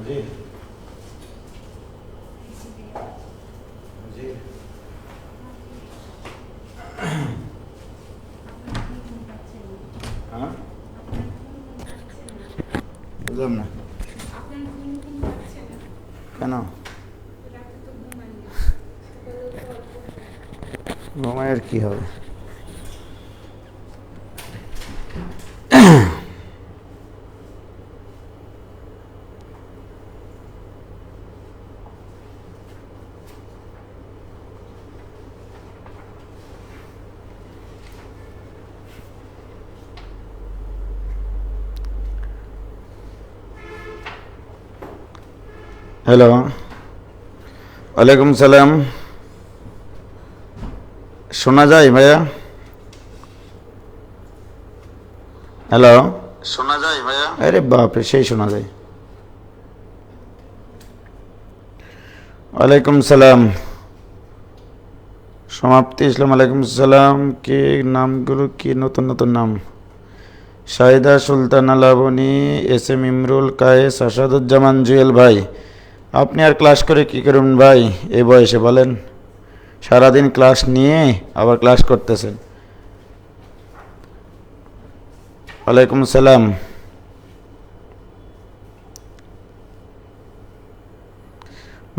জি জি হ্যাঁ বুঝলাম না কেন ঘুমায়ের কি হবে? হ্যালো, ওয়ালাইকুম সালাম। শোনা যায় ভাইয়া? হ্যালো, শোনা যায় ভাইয়া? আরে বাপরে, সেই শোনা যায়। ওয়ালাইকুম সালাম। সমাপ্তি ইসলাম, ওয়ালাইকুম সালাম। কি নামগুলো, কি নতুন নতুন নাম? Shahida Sultana, Labani, S M Imrul Kayes, Asaduzzaman Jewel. ভাই আপনি আর ক্লাস করে কি করুন ভাই এই বয়সে বলেন? সারাদিন ক্লাস নিয়ে আবার ক্লাস করতেছেন। ওয়ালাইকুম সালাম।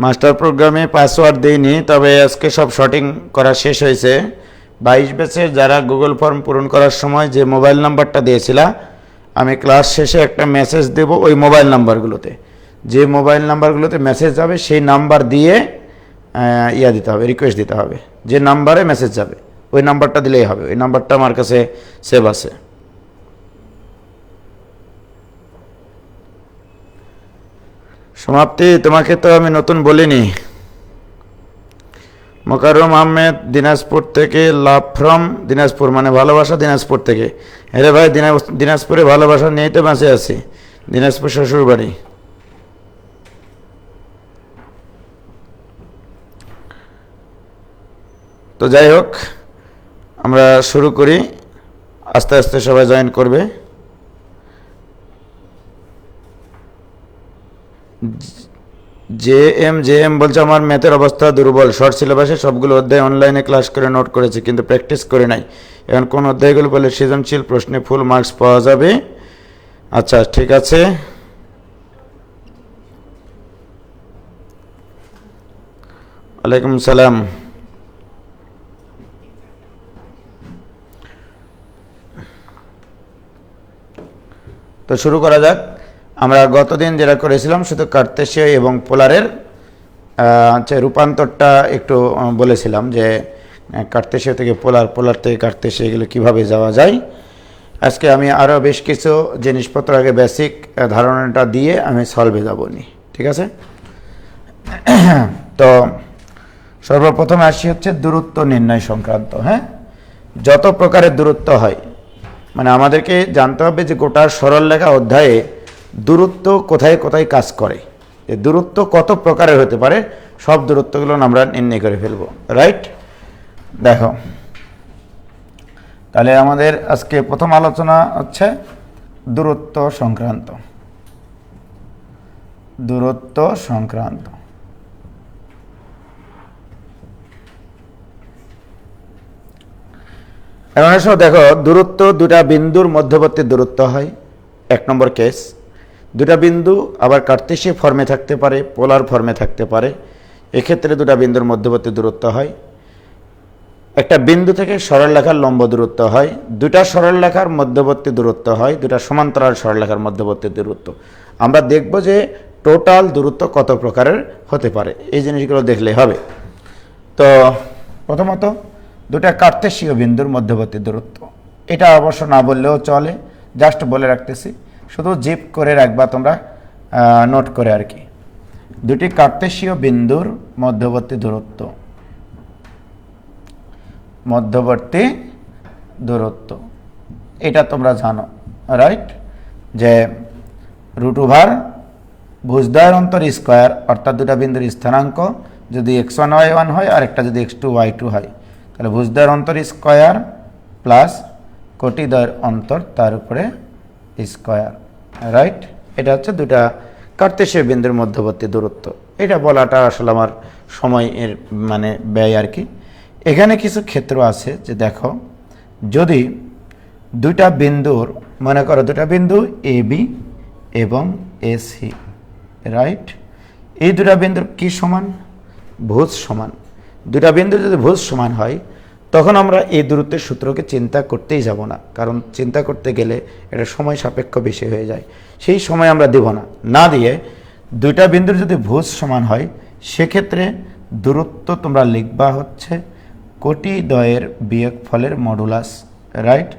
মাস্টার প্রোগ্রামে পাসওয়ার্ড দিইনি, তবে আজকে সব শর্টিং করা শেষ হয়েছে। 22 ব্যাচের যারা গুগল ফর্ম পূরণ করার সময় যে মোবাইল নাম্বারটা দিয়েছিলা, আমি ক্লাস শেষে একটা মেসেজ দেব ওই মোবাইল নাম্বারগুলোতে। যে মোবাইল নাম্বারগুলোতে মেসেজ যাবে সেই নাম্বার দিয়ে দিতে হবে, রিকোয়েস্ট দিতে হবে। যে নাম্বারে মেসেজ যাবে ওই নাম্বারটা দিলেই হবে। ওই নাম্বারটা আমার কাছে সেভ আছে। সমাপ্তি, তোমাকে তো আমি নতুন বলিনি। মোকাররম আহমেদ, দিনাজপুর থেকে। লাভ ফ্রম দিনাজপুর, মানে ভালোবাসা দিনাজপুর থেকে। হ্যাঁ ভাই, দিনাজপুরে ভালোবাসা নিয়েই তো বাঁচে আছি। দিনাজপুর শ্বশুর বাড়ি। তো যাই হোক, আমরা শুরু করি। আস্তে আস্তে সবাই জয়েন করবে। জে এম বলছে আমার ম্যাথের অবস্থা দুর্বল। শর্ট সিলেবাসে সবগুলো অধ্যায় অনলাইনে ক্লাস করে নোট করেছি, কিন্তু প্র্যাকটিস করে নাই। এখন কোন অধ্যায়গুলো বলে সৃজনশীল প্রশ্নে ফুল মার্কস পাওয়া যাবে? আচ্ছা, ঠিক আছে। ওয়ালাইকুম সালাম। তো শুরু করা যাক। আমরা গতদিন যেটা করেছিলাম শুধু কার্তেশীয় এবং পোলারের রূপান্তরটা একটু বলেছিলাম, যে কার্তেশীয় থেকে পোলার, পোলার থেকে কার্তেশীয়, এগুলো কীভাবে যাওয়া যায়। আজকে আমি আরও বেশ কিছু জিনিসপত্র আগে বেসিক ধারণাটা দিয়ে আমি সলভে যাব নি, ঠিক আছে? তো সর্বপ্রথমে আসি হচ্ছে দূরত্ব নির্ণয় সংক্রান্ত। হ্যাঁ, যত প্রকারের দূরত্ব হয়, মানে আমাদেরকে জানতে হবে যে গোটা সরলরেখা অধ্যায়ে দূরত্ব কোথায় কোথায় কাজ করে, যে দূরত্ব কত প্রকারের হতে পারে, সব দূরত্বগুলো আমরা নির্ণয় করে ফেলব। রাইট? দেখো, তাহলে আমাদের আজকে প্রথম আলোচনা হচ্ছে দূরত্ব সংক্রান্ত। দূরত্ব সংক্রান্ত। এখন এসো দেখো, দূরত্ব দুটা বিন্দুর মধ্যবর্তী দূরত্ব হয়, এক নম্বর কেস। দুটা বিন্দু আবার কার্তেশীয় ফর্মে থাকতে পারে, পোলার ফর্মে থাকতে পারে। এক্ষেত্রে দুটা বিন্দুর মধ্যবর্তী দূরত্ব হয়। একটা বিন্দু থেকে সরলরেখার লম্ব দূরত্ব হয়। দুটা সরলরেখার মধ্যবর্তী দূরত্ব হয়, দুটা সমান্তরাল সরলরেখার মধ্যবর্তী দূরত্ব। আমরা দেখব যে টোটাল দূরত্ব কত প্রকারের হতে পারে, এই জিনিসগুলো দেখলে হবে। তো প্রথমত দুটা কার্তেশীয় বিন্দুর মধ্যবর্তী দূরত্ব, এটা অবশ্য না বললেও চলে, জাস্ট বলে রাখতেছি, শুধু জিপ করে রাখবা তোমরা, নোট করে আর কি। দুটি কার্তেশীয় বিন্দুর মধ্যবর্তী দূরত্ব, মধ্যবর্তী দূরত্ব এটা তোমরা জানো, রাইট? যে √, ভুজদ্বয়ের অন্তর স্কোয়ার, অর্থাৎ দুটা বিন্দুর স্থানাঙ্ক যদি x1 y1 হয় আর একটা যদি x2 y2 হয়, তাহলে ভুজদ্বয়ের অন্তর স্কোয়ার প্লাস কোটিদ্বয়ের অন্তর তার উপরে স্কোয়ার। রাইট? এটা হচ্ছে দুটা কার্তেশীয় বিন্দুর মধ্যবর্তী দূরত্ব। এটা বলাটা আসলে আমার সময়ের মানে ব্যয় আর কি। এখানে কিছু ক্ষেত্র আছে যে দেখো, যদি দুইটা বিন্দুর, মনে করো দুটা বিন্দু এ বি এবং এ সি, রাইট? এই দুটা বিন্দুর কি সমান? ভুজ সমান। দুটা বিন্দুর যদি ভুজ সমান হয় তখন আমরা এই দূরত্বের সূত্রকে চিন্তা করতেই যাব না, কারণ চিন্তা করতে গেলে এটা সময় সাপেক্ষ বেশি হয়ে যায়, সেই সময় আমরা দেব না। না দিয়ে দুইটা বিন্দুর যদি ভুজ সমান হয় সেক্ষেত্রে দূরত্ব তোমরা লিখবা হচ্ছে কোটিদ্বয়ের বিয়োগফলের মডুলাস, রাইট?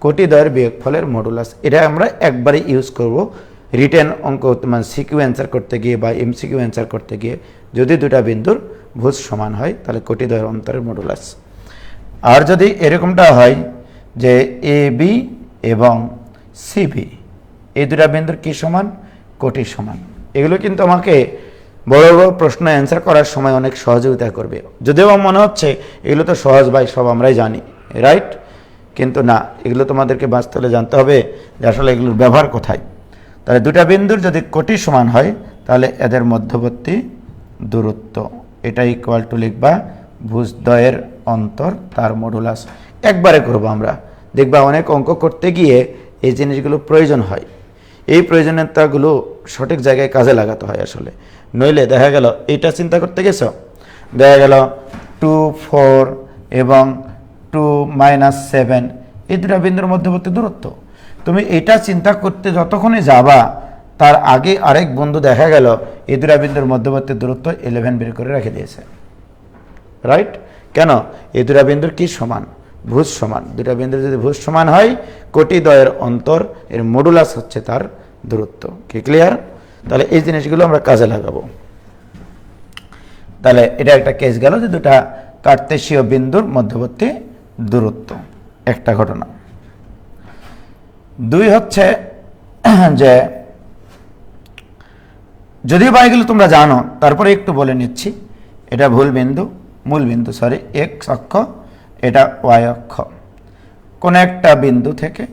কোটিদ্বয়ের বিয়োগফলের মডুলাস। এটা আমরা একবারে ইউজ করব রিটেন অঙ্ক, মানে সিকিউ অ্যান্সার করতে গিয়ে বা এমসিকিউ অ্যান্সার করতে গিয়ে। যদি দুটা বিন্দুর ভুজ সমান হয় তাহলে কোটিদ্বয়ের অন্তরের মডুলাস। আর যদি এরকমটা হয় যে এ বি এবং সিবি, এই দুটা বিন্দুর কি সমান? কোটি সমান। এগুলো কিন্তু আমাকে বড় বড় প্রশ্ন অ্যান্সার করার সময় অনেক সহযোগিতা করবে। যদিও মনে হচ্ছে এগুলো তো সহজ ভাই, সব আমরাই জানি, রাইট? কিন্তু না, এগুলো তোমাদেরকে বাস্তবে জানতে হবে যে আসলে এগুলোর ব্যবহার কোথায়। তাহলে দুটা বিন্দুর যদি কোটি সমান হয় তাহলে এদের মধ্যবর্তী দূরত্ব, এটা ইকুয়াল টু লিখবা ভুজদ্বয়ের অন্তর তার মডুলাস। একবারে করবো আমরা, দেখবা অনেক অঙ্ক করতে গিয়ে এই জিনিসগুলো প্রয়োজন হয়। এই প্রয়োজনীয়তাগুলো সঠিক জায়গায় কাজে লাগাতে হয় আসলে, নইলে দেখা গেল এইটা চিন্তা করতে গেছো, দেখা গেল 2, 4 এবং 2, -7 এই দুটা বিন্দুর মধ্যবর্তী দূরত্ব। তুমি এটা চিন্তা করতে যতক্ষণে যাবা তার আগে আরেক বন্ধু দেখা গেল এই দুটা বিন্দুর মধ্যবর্তী দূরত্ব 11 বের করে রেখে দিয়েছে, রাইট? কেন? এই দুটা বিন্দুর কি সমান? ভুজ সমান। দুটা বিন্দুর যদি ভুজ সমান হয় কোটিদ্বয়ের অন্তর এর মডুলাস হচ্ছে তার দূরত্ব। কি ক্লিয়ার? তাহলে এই জিনিসগুলো আমরা কাজে লাগাবো। তাহলে এটা একটা কেস গেল যে দুটা কার্তেশীয় বিন্দুর মধ্যবর্তী দূরত্ব, একটা ঘটনা। দুই হচ্ছে যে যদিও বা এগুলো তোমরা জানো তারপরে একটু বলে নিচ্ছি, এটা মূল বিন্দু এক্স অক্ষ, এটা ওয়াই অক্ষ। কোন একটা বিন্দু থেকে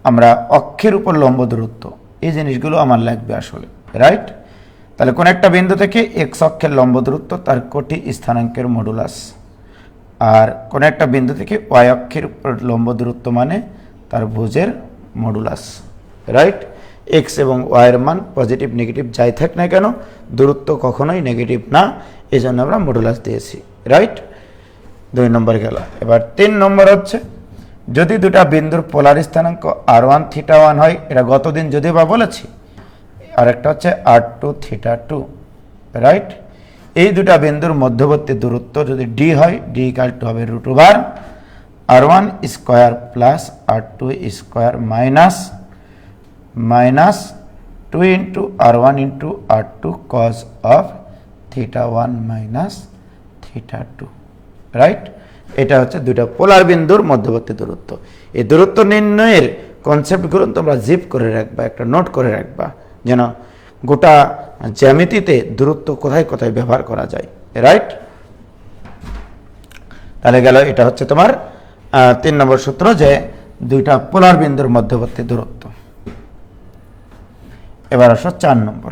আমরা অক্ষের উপর লম্ব দূরত্ব, এই জিনিসগুলো আমার লাগবে আসলে, রাইট? তাহলে কোন একটা বিন্দু থেকে এক্স অক্ষের লম্ব দূরত্ব তার কোটি স্থানাঙ্কের মডুলাস, আর কোন একটা বিন্দু থেকে ওয়াই অক্ষের উপর লম্ব দূরত্ব মানে তার ভুজের মডুলাস, রাইট? এক্স এবং ওয়াইয়ের মান পজিটিভ নেগেটিভ যাই থাক না কেন দূরত্ব কখনোই নেগেটিভ না, এই জন্য আমরা মডুলাস দিয়েছি, রাইট? 2 নম্বর গেল। এবার 3 নম্বর হচ্ছে যদি দুটা বিন্দুর পোলার স্থানাঙ্ক r1 θ1 হয়, এটা গতদিন যদিও বা বলেছি, আর একটা হচ্ছে r2 θ2, রাইট? এই দুটা বিন্দুর মধ্যবর্তী দূরত্ব যদি d হয়, d ইকুয়াল টু হবে √r1 square plus r2 square minus 2 into r1 into r2 cos of θ1 minus θ2, right? এটা হচ্ছে দুটা পোলার বিন্দুর মধ্যবর্তী দূরত্ব। এই দূরত্ব নির্ণয়ের কনসেপ্টগুলো তোমরা জিপ করে রাখবা, একটা নোট করে রাখবা, যেন গোটা জ্যামিতিতে দূরত্ব কোথায় কোথায় ব্যবহার করা যায়, রাইট? তাহলে গেল, এটা হচ্ছে তোমার 3 নম্বর সূত্র যে দুইটা পোলার বিন্দুর মধ্যবর্তী দূরত্ব। এবার আসো 4 নম্বর।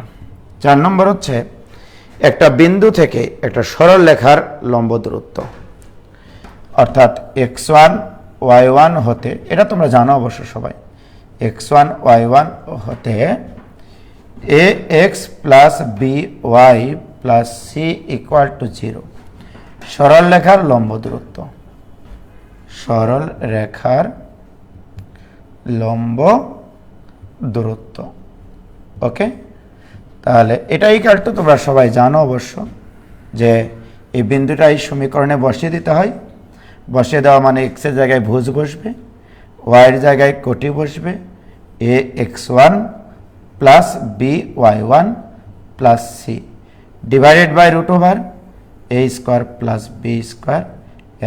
4 নম্বর হচ্ছে একটা বিন্দু থেকে একটা সরল রেখার লম্ব দূরত্ব, অর্থাৎ x1 y1 হতে, এটা তোমরা জানো অবশ্য সবাই, x1 y1 হতে ax plus by plus c equal to 0 সরল রেখার লম্ব দূরত্ব, সরল রেখার লম্ব দূরত্ব, ওকে? তাহলে এটাই ইকুয়াল টু তোমরা সবাই জানো অবশ্য যে এই বিন্দুটা এই সমীকরণে বসিয়ে দিতে হয়। বসিয়ে দেওয়া মানে এক্স এর জায়গায় ভুজ বসবে, ওয়াইয়ের জায়গায় কোটি বসবে, a x1 plus b y1 plus c divided by √over a square plus b square,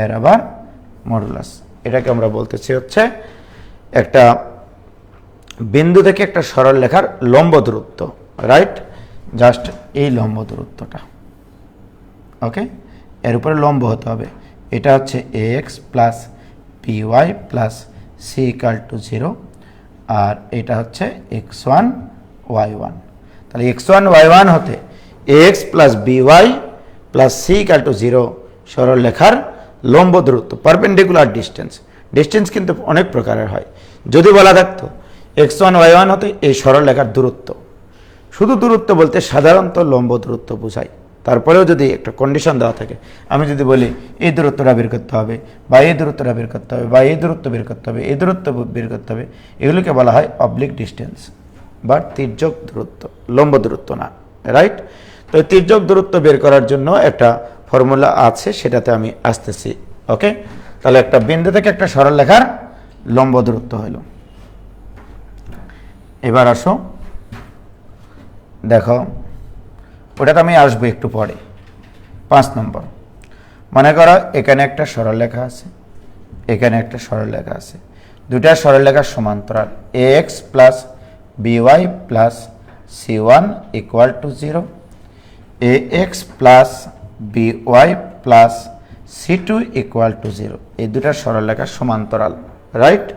এর আবার মডুলাস। এটাকে আমরা বলতেছি হচ্ছে একটা বিন্দু থেকে একটা সরল রেখার লম্ব দূরত্ব, রাইট? জাস্ট এই লম্ব দূরত্বটা, ওকে? এর উপরে লম্ব হতে হবে। এটা হচ্ছে ax plus by plus c equal to 0, আর এটা হচ্ছে x1 y1, তাহলে x1 y1 হতে ax plus by plus c equal to 0 সরল রেখার লম্ব দূরত্ব, পারপেন্ডিকুলার ডিস্টেন্স। ডিস্টেন্স কিন্তু অনেক প্রকারের হয়। যদি বলা থাকতো x1 y1 হতে এই সরল রেখার দূরত্ব, শুধু দূরত্ব বলতে সাধারণত লম্ব দূরত্ব বোঝায়। তারপরেও যদি একটা কন্ডিশন দেওয়া থাকে, আমি যদি বলি এই দূরত্বটা বের করতে হবে, বা এই দূরত্বটা বের করতে হবে, বা এই দূরত্ব বের করতে হবে, এই দূরত্ব বের করতে হবে, এগুলোকে বলা হয় অবলিক ডিস্টেন্স বা তির্যক দূরত্ব, লম্ব দূরত্ব না, রাইট? তো এই তির্যক দূরত্ব বের করার জন্য একটা ফর্মুলা আছে, সেটাতে আমি আসতেছি। ওকে, তাহলে একটা বিন্দু থেকে একটা সরল রেখার লম্ব দূরত্ব হলো। এবার আসো দেখো, ওটাতে আমি আসবো একটু পরে। 5 নম্বর, মনে করো এখানে একটা সরল রেখা আছে, এখানে একটা সরল রেখা আছে, দুটা সরল রেখার সমান্তরাল, ax plus by plus c1 equal to 0, ax plus by plus c2 equal to 0। এই দুটা সরল রেখার সমান্তরাল, রাইট?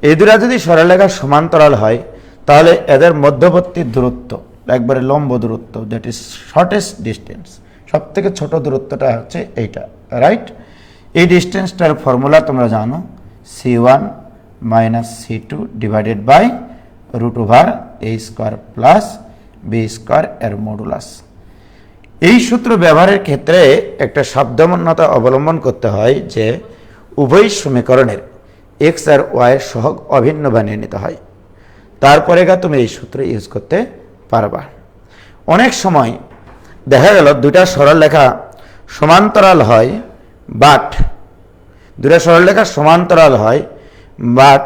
এই দুটা যদি সরল রেখার সমান্তরাল হয়, তাহলে এদের মধ্যবর্তী দূরত্ব একবারে লম্ব দূরত্ব, দ্যাট ইজ শর্টেস্ট ডিস্টেন্স, সব থেকে ছোট দূরত্বটা হচ্ছে এইটা, রাইট? এই ডিস্টেন্সটার ফর্মুলা তোমরা জানো, c1 minus c2 divided by root over a square plus b square এর মডুলাস। এই সূত্র ব্যবহারের ক্ষেত্রে একটা সাবধানতা অবলম্বন করতে হয় যে উভয় সমীকরণের x আর y এর সহগ অভিন্ন বানিয়ে নিতে হয়, তারপরে তুমি এই সূত্র ইউজ করতে পারবা। অনেক সময় দেখা গেল দুটা সরল রেখা সমান্তরাল হয়, বাট দুটা সরল রেখা সমান্তরাল হয়, বাট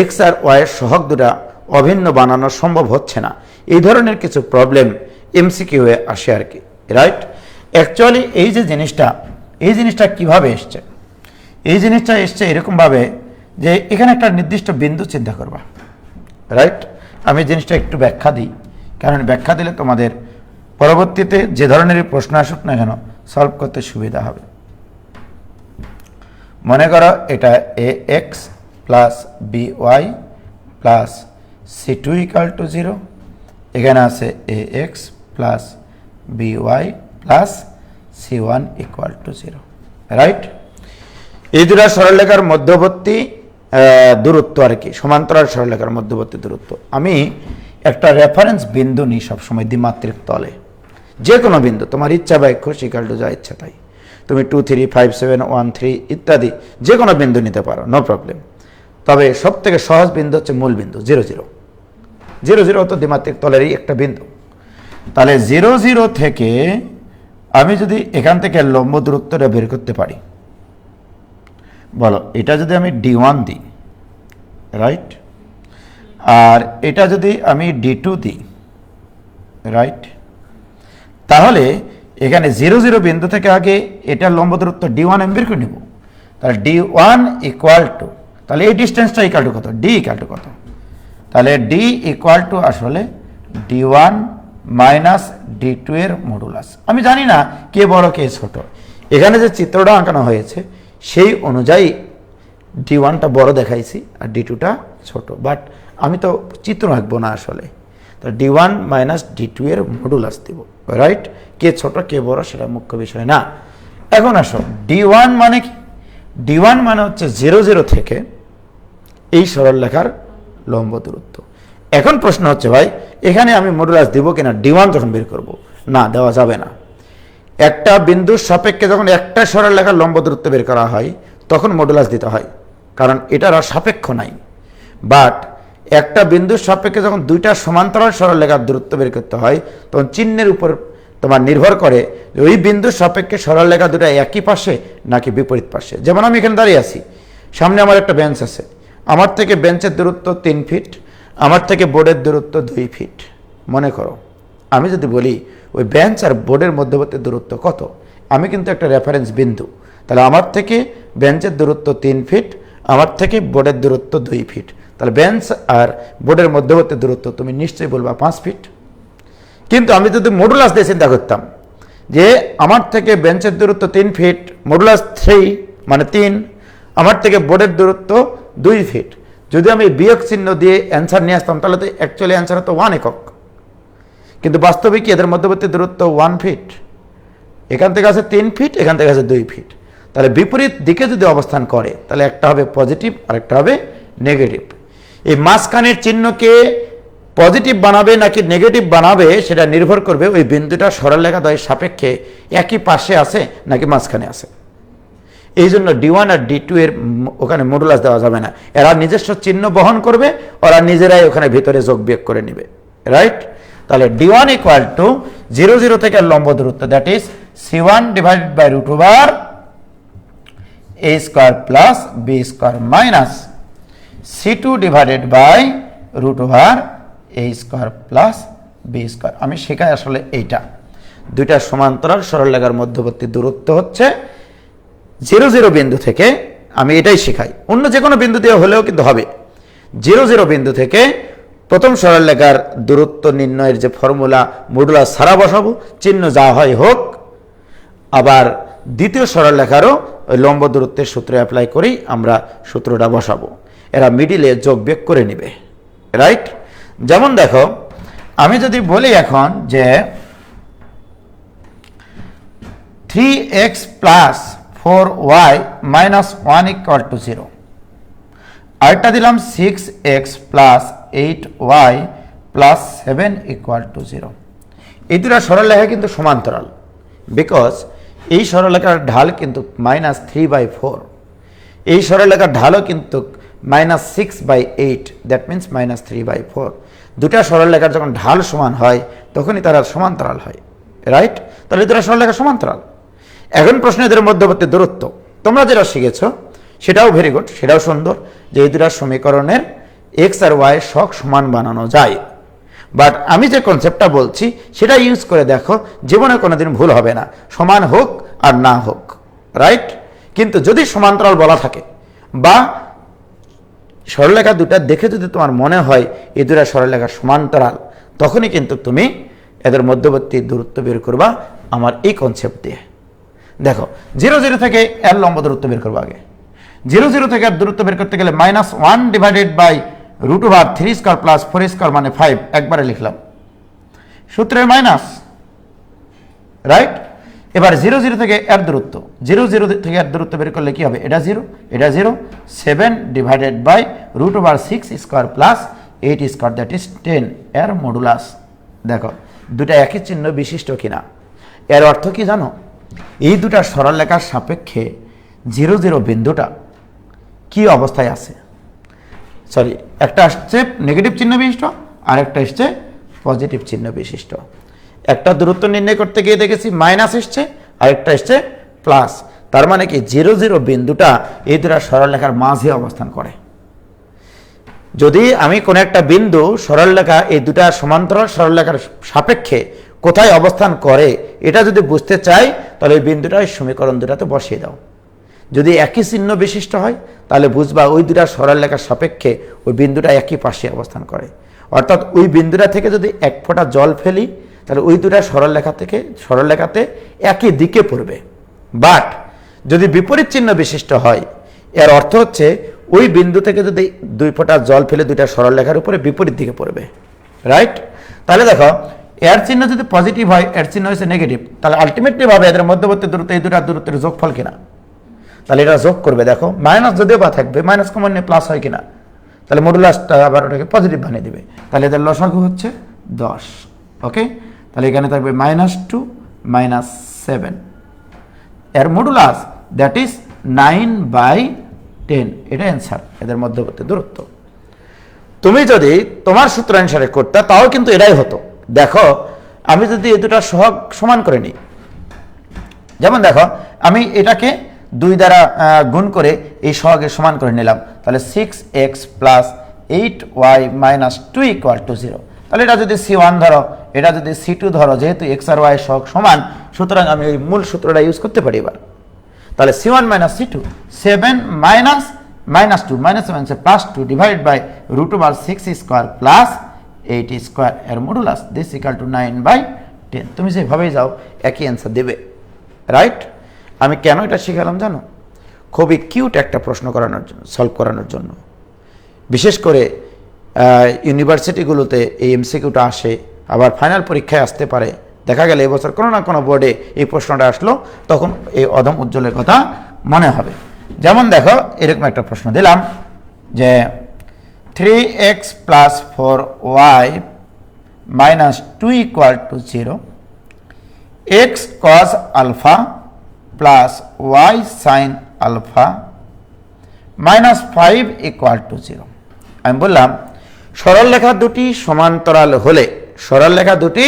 এক্স আর ওয়াই এর সহগ দুটা অভিন্ন বানানো সম্ভব হচ্ছে না। এই ধরনের কিছু প্রবলেম এমসিকিউ হয়ে আসে আর কি, রাইট? অ্যাকচুয়ালি এই যে জিনিসটা কিভাবে এসছে, এই জিনিসটা এসছে এরকমভাবে যে এখানে একটা নির্দিষ্ট বিন্দু চিন্তা করবা, রাইট? আমি জিনিসটা একটু ব্যাখ্যা দিই, কারণ ব্যাখ্যা দিলে তোমাদের পরবর্তীতে যে ধরনের প্রশ্ন আসুক না কেন সলভ করতে সুবিধা হবে। মনে করো এটা ax plus by plus c2 equal to 0, এখানে আছে ax plus by plus c1 equal to 0, right? এই দুটা সরলরেখার মধ্যবর্তী দূরত্ব আর কি, সমান্তরাল সরলরেখার মধ্যবর্তী দূরত্ব। আমি একটা রেফারেন্স বিন্দু নিই সবসময় দ্বিমাত্রিক তলে, যে কোনো বিন্দু তোমার ইচ্ছা বা খুশি ইকুয়াল টু যা ইচ্ছা তাই, তুমি 2 3 5 7 1 3 ইত্যাদি যে কোনো বিন্দু নিতে পারো, নো প্রবলেম। তবে সব থেকে সহজ বিন্দু হচ্ছে মূল বিন্দু 0 0। 0 0 তো দ্বিমাত্রিক তলেরই একটা বিন্দু। তাহলে 0 0 থেকে আমি যদি এখান থেকে লম্ব দূরত্বটা বের করতে পারি, বলো এটা যদি আমি d1 দিই, রাইট? আর এটা যদি আমি d2 দিই, রাইট? তাহলে এখানে 0 0 বিন্দু থেকে আগে এটা লম্ব দূরত্ব d1 আমি বের করে নিব। তাহলে d1 ইকুয়াল টু, তাহলে এই ডিস্টেন্সটা ইকুয়াল টু কত? d ইকুয়াল টু কত? তাহলে d ইকুয়াল টু আসলে d1 মাইনাস d2 এর মডুলাস। আমি জানি না কে বড় কে ছোট, এখানে যে চিত্রটা আঁকানো হয়েছে সেই অনুযায়ী d1টা বড় দেখাইছি আর d2টা ছোট, বাট আমি তো চিত্র আঁকবো না আসলে। তো d1 মাইনাস d2 এর মডুলাস দিব, রাইট? কে ছোট কে বড় সেটা মুখ্য বিষয় না। এখন আসো d1 মানে কি? d1 মানে হচ্ছে 0 0 থেকে এই সরল রেখার লম্ব দূরত্ব। এখন প্রশ্ন হচ্ছে ভাই এখানে আমি মডুলাস দিব কিনা d1 যখন বের করব? না, দেওয়া যাবে না। একটা বিন্দুর সাপেক্ষে যখন একটা সরল রেখার লম্ব দূরত্ব বের করা হয় তখন মডুলাস দিতে হয়, কারণ এটার আর সাপেক্ষ নাই। বাট একটা বিন্দুর সাপেক্ষে যখন দুইটা সমান্তরাল সরল রেখার দূরত্ব বের করতে হয় তখন চিহ্নের উপর তোমার নির্ভর করে যে ওই বিন্দুর সাপেক্ষে সরল রেখা দুটো একই পাশে নাকি বিপরীত পাশে। যেমন আমি এখানে দাঁড়িয়ে আছি, সামনে আমার একটা বেঞ্চ আছে, আমার থেকে বেঞ্চের দূরত্ব 3 ফিট, আমার থেকে বোর্ডের দূরত্ব 2 ফিট। মনে করো আমি যদি বলি ওই বেঞ্চ আর বোর্ডের মধ্যবর্তী দূরত্ব কত, আমি কিন্তু একটা রেফারেন্স বিন্দু, তাহলে আমার থেকে বেঞ্চের দূরত্ব 3 ফিট, আমার থেকে বোর্ডের দূরত্ব 2 ফিট, তাহলে বেঞ্চ আর বোর্ডের মধ্যবর্তী দূরত্ব তুমি নিশ্চয়ই বলবা 5 ফিট। কিন্তু আমি যদি মডুলাস দিয়ে চিন্তা করতাম যে আমার থেকে বেঞ্চের দূরত্ব 3 ফিট, মডুলাস 3 মানে 3, আমার থেকে বোর্ডের দূরত্ব 2 ফিট, যদি আমি বিয়োগ চিহ্ন দিয়ে অ্যান্সার নিয়ে আসতাম তাহলে তো অ্যাকচুয়ালি অ্যান্সার হতো 1 একক। কিন্তু বাস্তবে কি এদের মধ্যবর্তী দূরত্ব 1 ফিট, এখান থেকে আছে 3 ফিট, এখান থেকে আছে 2 ফিট। তাহলে বিপরীত দিকে যদি অবস্থান করে তাহলে একটা হবে পজিটিভ আর একটা হবে নেগেটিভ। এই মাঝখানের চিহ্নকে পজিটিভ বানাবে নাকি নেগেটিভ বানাবে সেটা নির্ভর করবে ওই বিন্দুটা সরলরেখাদ্বয়ের সাপেক্ষে একই পাশে আছে নাকি মাঝখানে আছে। এই জন্য D1 আর D2 এর ওখানে মডুলাস দেওয়া যাবে না, এরা নিজস্ব চিহ্ন বহন করবে, ওরা নিজেরাই ওখানে ভিতরে যোগ বিয়োগ করে নেবে, রাইট। তাহলে D1 ইকুয়াল টু 0 0 থেকে লম্ব দূরত্ব, that is C1 divided by root over a square plus b square minus C2 divided by root over a square plus b square. আমি শেখাই আসলে এইটা, দুইটা সমান্তরাল সরলরেখার মধ্যবর্তী দূরত্ব হচ্ছে 0 0 বিন্দু থেকে, আমি এটাই শেখাই, অন্য যে কোনো বিন্দু দিয়ে হলেও কিন্তু হবে। 0 0 বিন্দু থেকে প্রথম সরলরেখার দূরত্ব নির্ণয়ের যে ফর্মুলা মডুলাস ছাড়া বসাবো, চিহ্ন যা হয় হোক, আবার দ্বিতীয় সরলরেখারও ওই লম্ব দূরত্বের সূত্র অ্যাপ্লাই করেই আমরা সূত্রটা বসাবো, এরা মিডিলে যোগ বিয়োগ করে নেবে, রাইট। যেমন দেখো, আমি যদি বলি এখন যে 3x plus 4y minus 1 equal to 0, আরেকটা দিলাম 6x plus 8y plus 7 equal to 0। এই দুটো সরলরেখা কিন্তু সমান্তরাল, বিকজ এই সরলরেখার ঢাল কিন্তু -3/4, এই সরলরেখার ঢালও কিন্তু -6/8, দ্যাট মিনস -3/4। দুটা সরলরেখার যখন ঢাল সমান হয় তখনই তারা সমান্তরাল হয়, রাইট। তাহলে দুটা সরলরেখা সমান্তরাল। এখন প্রশ্ন এদের মধ্যবর্তী দূরত্ব, তোমরা যেটা শিখেছ সেটাও ভেরি গুড, সেটাও সুন্দর যে এই দুটা সমীকরণের এক্স আর ওয়াই সহগ সমান বানানো যায়। বাট আমি যে কনসেপ্টটা বলছি সেটা ইউজ করে দেখো, জীবনে কোনোদিন ভুল হবে না, সমান হোক আর না হোক, রাইট। কিন্তু যদি সমান্তরাল বলা থাকে বা সরলরেখা দুটা দেখে যদি তোমার মনে হয় এই দুটা সরলরেখা সমান্তরাল, তখনই কিন্তু তুমি এদের মধ্যবর্তী দূরত্ব বের করবা আমার এই কনসেপ্ট দিয়ে। দেখো 0 0 থেকে এর লম্ব দূরত্ব বের করবো আগে। 0 0 থেকে এর দূরত্ব বের করতে গেলে -1 divided by root over 3 square plus 4 square মানে 5, একবারে লিখলাম, সূত্রের মাইনাস, রাইট। এবার 0 0 থেকে এর দূরত্ব, 0 0 থেকে এর দূরত্ব বের করলে কি হবে, এটা 0 এটা 0, 7 divided by root over 6 square plus 8 square, that is 10 এর মডুলাস। দেখো দুটা একই চিহ্ন বিশিষ্ট কিনা। এর অর্থ কি জানো, এই দুটা সরলরেখার সাপেক্ষে 0 0 বিন্দুটা কি অবস্থায় আছে, সরি, একটা আসছে নেগেটিভ চিহ্ন বিশিষ্ট আর একটা আসছে পজিটিভ চিহ্ন বিশিষ্ট। একটা দূরত্ব নির্ণয় করতে গিয়ে দেখেছি মাইনাস এসছে আর একটা এসছে প্লাস, তার মানে কি 0 0 বিন্দুটা এই দুটা সরলরেখার মাঝে অবস্থান করে। যদি আমি কোনো একটা বিন্দু সরলরেখা এই দুটা সমান্তরাল সরলরেখার সাপেক্ষে কোথায় অবস্থান করে এটা যদি বুঝতে চাই তাহলে ওই বিন্দুটা ওই সমীকরণ দুটাতে বসিয়ে দাও। যদি একই চিহ্ন বিশিষ্ট হয় তাহলে বুঝবা ওই দুটা সরলরেখার সাপেক্ষে ওই বিন্দুটা একই পাশে অবস্থান করে, অর্থাৎ ওই বিন্দুটা থেকে যদি এক ফোঁটা জল ফেলি তাহলে ওই দুটা সরলরেখাতে একই দিকে পড়বে। বাট যদি বিপরীত চিহ্ন বিশিষ্ট হয় এর অর্থ হচ্ছে ওই বিন্দু থেকে যদি 2 ফোঁটা জল ফেলে দুইটা সরলরেখার উপরে বিপরীত দিকে পড়বে, রাইট। তাহলে দেখো এর চিহ্ন যদি পজিটিভ হয়, এর চিহ্ন হচ্ছে নেগেটিভ, তাহলে আলটিমেটলি ভাবে এদের মধ্যবর্তী দূরত্ব এই দুটা দূরত্বের যোগফল কিনা, তাহলে এটা যোগ করবে। দেখো মাইনাস যদিও বা থাকবে, মাইনাস কমন নিয়ে প্লাস হয় কিনা, তাহলে মডুলাসটা আবার ওটাকে পজিটিভ বানিয়ে দিবে, তাহলে এদের লসাগু হচ্ছে 10, ওকে। তাহলে এখানে থাকবে -2 -7 এর মডুলাস, দ্যাট ইজ 9/10, এটা অ্যান্সার এদের মধ্যবর্তী দূরত্ব। তুমি যদি তোমার সূত্র অনুসারে করতে তাও কিন্তু এটাই হতো। দেখো আমি যদি এই দুটা সহগ সমান করে নিই, যেমন দেখো আমি এটাকে 2 দ্বারা গুণ করে এই সহগের সমান করে নিলাম, তাহলে 6x plus 8y minus 2 equal to 0। তাহলে এটা যদি C1 ধরো, এটা যদি C2 ধরো, যেহেতু x আর y সহগ সমান সুতরাং আমি ওই মূল সূত্রটা ইউজ করতে পারি এবার। তাহলে C1 minus C2, 7 minus -2 -7 plus 2 divide by root over 6 square plus 8 square এর মডুলাস, দিস ইকুয়াল টু 9/10। তুমি যেভাবেই যাও একই অ্যান্সার দেবে, রাইট। আমি কেন এটা শিখালাম জানো, খুবই কিউট একটা প্রশ্ন করানোর জন্য, সলভ করানোর জন্য। বিশেষ করে ইউনিভার্সিটিগুলোতে এই এমসিকিউটা আসে আবার ফাইনাল পরীক্ষায় আসতে পারে, দেখা গেল এবছর কোনো না কোনো বোর্ডে এই প্রশ্নটা আসলো, তখন এই অদম উজ্জ্বলের কথা মনে হবে। যেমন দেখো এরকম একটা প্রশ্ন দিলাম যে 3x + 4y - 2 = 0, x cos alpha + y sin alpha -5 = 0। আমি বললাম সরল রেখা দুটি সমান্তরাল হলে, সরল রেখা দুটি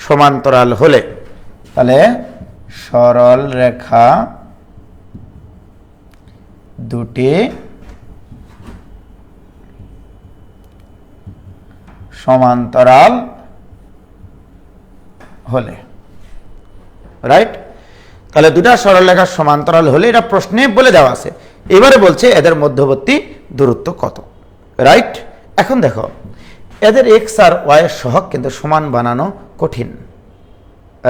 সমান্তরাল হলে, তাহলে সরল রেখা দুটি সমান্তরাল হলে, রাইট? তাহলে দুটা সরল রেখা সমান্তরাল হলে, এটা প্রশ্নে বলে দেওয়া আছে। এবারে বলছে এদের মধ্যবর্তী দূরত্ব কত, রাইট? এখন দেখো এদের এক্স আর ওয়াই এর সহগ কিন্তু সমান বানানো কঠিন,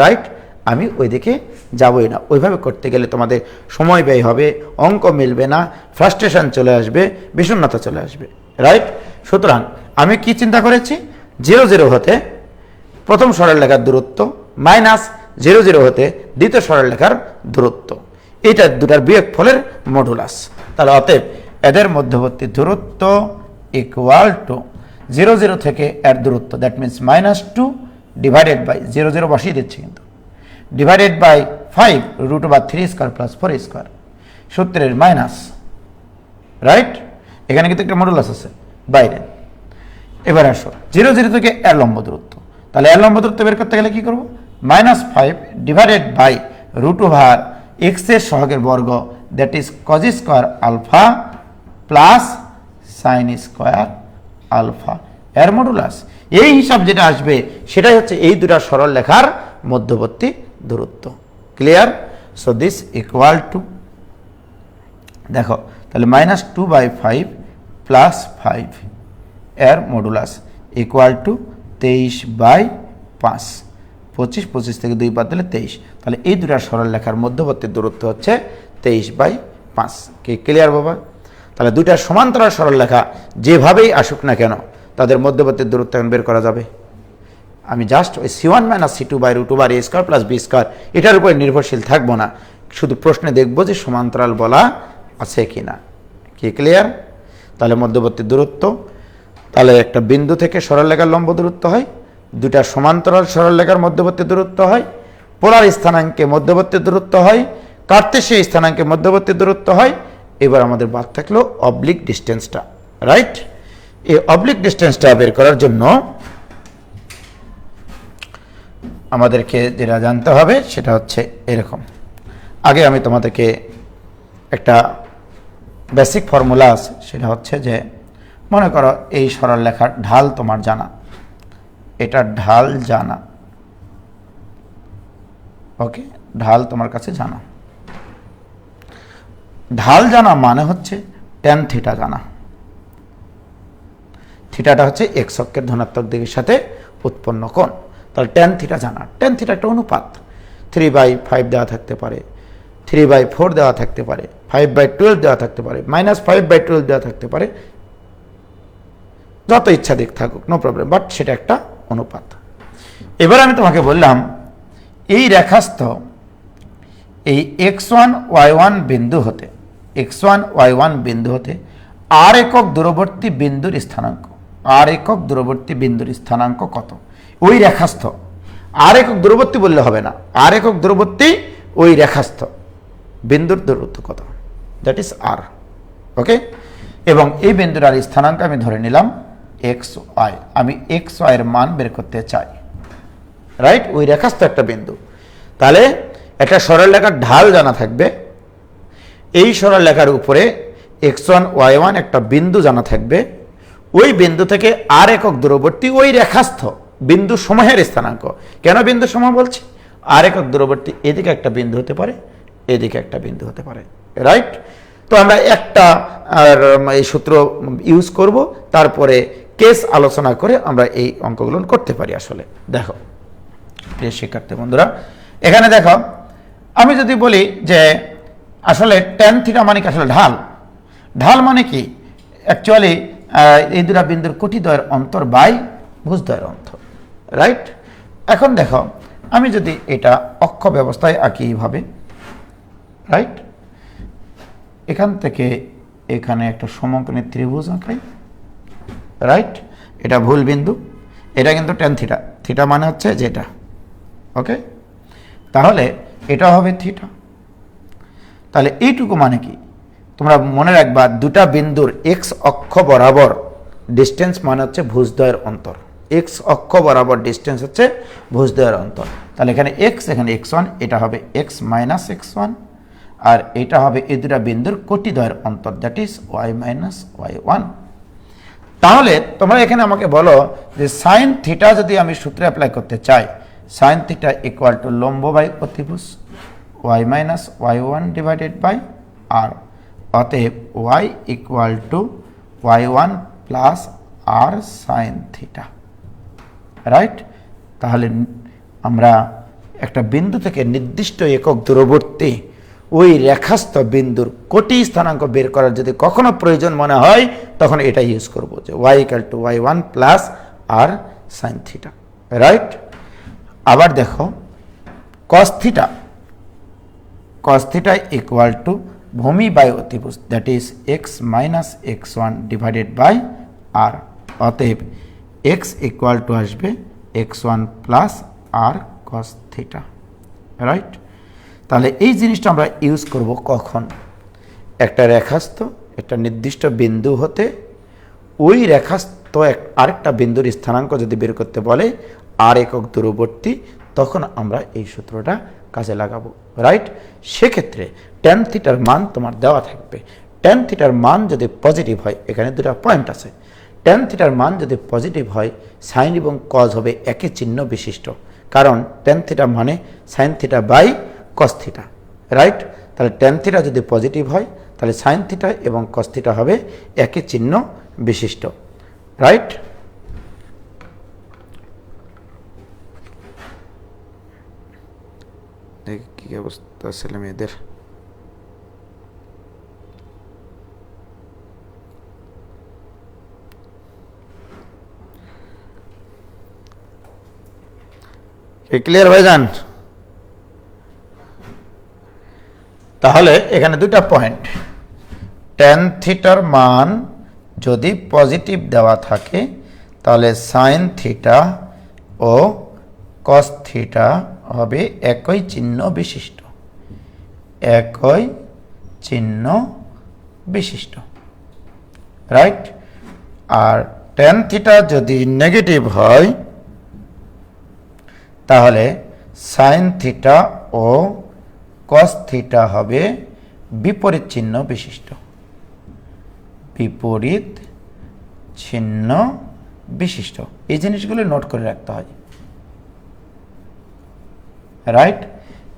রাইট? আমি ওইদিকে যাবই না, ওইভাবে করতে গেলে তোমাদের সময় ব্যয় হবে, অঙ্ক মিলবে না, ফ্রাস্ট্রেশন চলে আসবে, বিষণ্ণতা চলে আসবে, রাইট? সুতরাং আমি কি চিন্তা করেছি, 0 0 হতে প্রথম সরলরেখার দূরত্ব মাইনাস 0 0 হতে দ্বিতীয় সরলরেখার দূরত্ব, এটা দুটার বিয়োগফলের মডুলাস। তাহলে অতএব এদের মধ্যবর্তী দূরত্ব ইকুয়াল টু 0 0 থেকে এর দূরত্ব, দ্যাট মিনস -2 ডিভাইডেড বাই 0 0 বসিয়ে দিচ্ছি কিন্তু, ডিভাইডেড বাই 5 √3² + 4² সূত্রের মাইনাস, রাইট? এখানে কিন্তু একটা মডুলাস আছে বাইরে। এবার আসো 0 0 থেকে এর লম্ব দূরত্ব, তাহলে এর লম্ব দূরত্ব বের করতে গেলে কি করব, -5 ডিভাইডেড বাই √x এর সহগের বর্গ, that is cos² alpha plus sin² alpha এর মডুলাস। এই হিসাব যেটা আসবে সেটাই হচ্ছে এই দুটা সরল রেখার মধ্যবর্তী দূরত্ব। Clear? So this equal two, দেখো তাহলে -2/5 + 5 এর মডুলাস ইকুয়াল টু 23/5, 25 থেকে 2 বাদ দিলে 23, তাহলে এই দুটা সরল রেখার মধ্যবর্তী দূরত্ব হচ্ছে 23/5। কি ক্লিয়ার বাবা? তাহলে দুইটা সমান্তরাল সরল রেখা যেভাবেই আসুক না কেন তাদের মধ্যবর্তী দূরত্ব বের করা যাবে। আমি জাস্ট ওই c1 - c2/√a² + b² এটার উপর নির্ভরশীল থাকবো না, শুধু প্রশ্নে দেখবো যে সমান্তরাল বলা আছে কিনা। কি ক্লিয়ার? তাহলে মধ্যবর্তী দূরত্ব, তাহলে একটা বিন্দু থেকে সরলরেখার লম্ব দূরত্ব হয়, দুটা সমান্তরাল সরলরেখার মধ্যবর্তী দূরত্ব হয়, পোলার স্থানাঙ্কে মধ্যবর্তী দূরত্ব হয়, কার্তেশীয় স্থানাঙ্কে মধ্যবর্তী দূরত্ব হয়। এবার আমাদের বাদ থাকলো অবলিক ডিস্টেন্সটা, রাইট? এই অবলিক ডিস্টেন্সটা বের করার জন্য আমাদেরকে যেটা জানতে হবে সেটা হচ্ছে এরকম। আগে আমি তোমাদেরকে একটা বেসিক ফর্মুলা আছে, সেটা হচ্ছে যে মনে করো এই সরল রেখার ঢাল তোমার জানা, এটা ঢাল জানা, ওকে? ঢাল তোমার কাছে জানা, ঢাল জানা মানে হচ্ছে tan θ জানা। থিটাটা হচ্ছে x অক্ষের ধনাত্মক দিকের সাথে উৎপন্ন কোণ, তাহলে tan θ জানা। tan θ একটা অনুপাত, 3/5 দেওয়া থাকতে পারে, 3/4 দেওয়া থাকতে পারে, 5/12 দেওয়া থাকতে পারে, -5/12 দেওয়া থাকতে পারে, যত ইচ্ছা দিক থাকুক, নো প্রবলেম, বাট সেটা একটা অনুপাত। এবার আমি তোমাকে বললাম এই রেখাস্থ এই x1 y1 বিন্দু হতে, x1 y1 বিন্দু হতে r একক দূরবর্তী বিন্দুর স্থানাঙ্ক, r একক দূরবর্তী বিন্দুর স্থানাঙ্ক কত? ওই রেখাস্থ, r একক দূরবর্তী বললে হবে না, r একক দূরবর্তী ওই রেখাস্থ বিন্দুর দূরত্ব কত, দ্যাট ইজ r, ওকে? এবং এই বিন্দুর আর স্থানাঙ্ক আমি ধরে নিলাম xy, আমি xy এর মান বের করতে চাই, রাইট? ওই রেখাস্থ একটা বিন্দু, তাহলে একটা সরল রেখার ঢাল জানা থাকবে, এই সরল রেখার উপরে x1 y1 একটা বিন্দু জানা থাকবে, ওই বিন্দু থেকে r একক দূরবর্তী ওই রেখাস্থ বিন্দু সমূহের স্থানাঙ্ক। কেন বিন্দু সমূহ বলছি? r একক দূরবর্তী এদিকে একটা বিন্দু হতে পারে, এদিকে একটা বিন্দু হতে পারে, রাইট? তো আমরা একটা এই সূত্র ইউজ করব, তারপরে কেস আলোচনা করে আমরা এই অঙ্কগুলো করতে পারি। আসলে দেখো প্রিয় শিক্ষার্থী বন্ধুরা, এখানে দেখো আমি যদি বলি যে আসলে tan θ মানে কি, আসলে ঢাল, ঢাল মানে কি অ্যাকচুয়ালি এই দুটা বিন্দুর কোটিদ্বয়ের অন্তর বাই ভুজদ্বয়ের অন্তর, রাইট। এখন দেখো আমি যদি এটা অক্ষ ব্যবস্থায় আঁকি এইভাবে, রাইট, এখান থেকে এখানে একটা সমকোণী ত্রিভুজ আঁকাই, রাইট, এটা ভুল বিন্দু, এটা কিন্তু ট্যান থিটা, থিটা মানে হচ্ছে যেটা, ওকে, তাহলে এটা হবে থিটা। তাহলে এইটুকু মানে কি তোমরা মনে রাখবা, দুটা বিন্দুর এক্স অক্ষ বরাবর ডিস্টেন্স মানে হচ্ছে ভুজদ্বয়ের অন্তর, এক্স অক্ষ বরাবর ডিস্টেন্স হচ্ছে ভুজদ্বয়ের অন্তর। তাহলে এখানে এক্স, এখানে x1, এটা হবে x মাইনাস x1, আর এটা হবে এই দুটা বিন্দুর কোটিদ্বয়ের অন্তর, that is y minus y1। তাহলে তোমরা এখানে আমাকে বলো যে সাইন থিটা যদি আমি সূত্রে অ্যাপ্লাই করতে চাই, সাইন থিটা ইকুয়াল টু লম্ব বাই অতিভুজ y minus y1 divided by r, অতএব y equal to y1 plus r sine theta, right. তাহলে আমরা একটা বিন্দু থেকে নির্দিষ্ট একক দূরবর্তী ওই রেখাস্থ বিন্দুর কোটি স্থানাঙ্ক বের করার যদি কখনো প্রয়োজন মনে হয় তখন এটা ইউজ করব, যে y equal to y1 plus r sine theta, right. আবার দেখো cos theta, cos theta equal to ভূমি বাই অতিভুজ, that is x minus x1 divided by r, অতএব x ইকুয়াল টু আসবে x1 plus r cos theta, right. তাহলে এই জিনিসটা আমরা ইউজ করব কখন, একটা রেখাস্থ একটা নির্দিষ্ট বিন্দু হতে ওই রেখাস্থ আরেকটা বিন্দুর স্থানাঙ্ক যদি বের করতে বলে আর একক দূরবর্তী, তখন আমরা এই সূত্রটা কাজে লাগাবো, রাইট। সেক্ষেত্রে ট্যান থিটার মান তোমার দেওয়া থাকবে, ট্যান থিটার মান যদি পজিটিভ হয়, এখানে দুটো পয়েন্ট আছে, ট্যান থিটার মান যদি পজিটিভ হয় সাইন এবং কজ হবে একই চিহ্ন বিশিষ্ট, কারণ ট্যান থিটা মানে sine theta by cos theta, right. তাহলে ট্যান থিটা যদি পজিটিভ হয় তাহলে সাইন থিটা এবং কস থিটা হবে একই চিহ্ন বিশিষ্ট, রাইট। কি অবস্থা ছেলে মেয়েদের, ক্লিয়ার হয়ে যান? তাহলে এখানে দুটা পয়েন্ট, ট্যান থিটার মান যদি পজিটিভ দেওয়া থাকে তাহলে সাইন থিটা ও কস থিটা হবে একই চিহ্ন বিশিষ্ট, একই চিহ্ন বিশিষ্ট, রাইট। আর ট্যান থিটা যদি নেগেটিভ হয় তাহলে সাইন থিটা ও কস থিটা হবে বিপরীত চিহ্ন বিশিষ্ট, বিপরীত চিহ্ন বিশিষ্ট। এই জিনিসগুলো নোট করে রাখতে হয়, রাইট।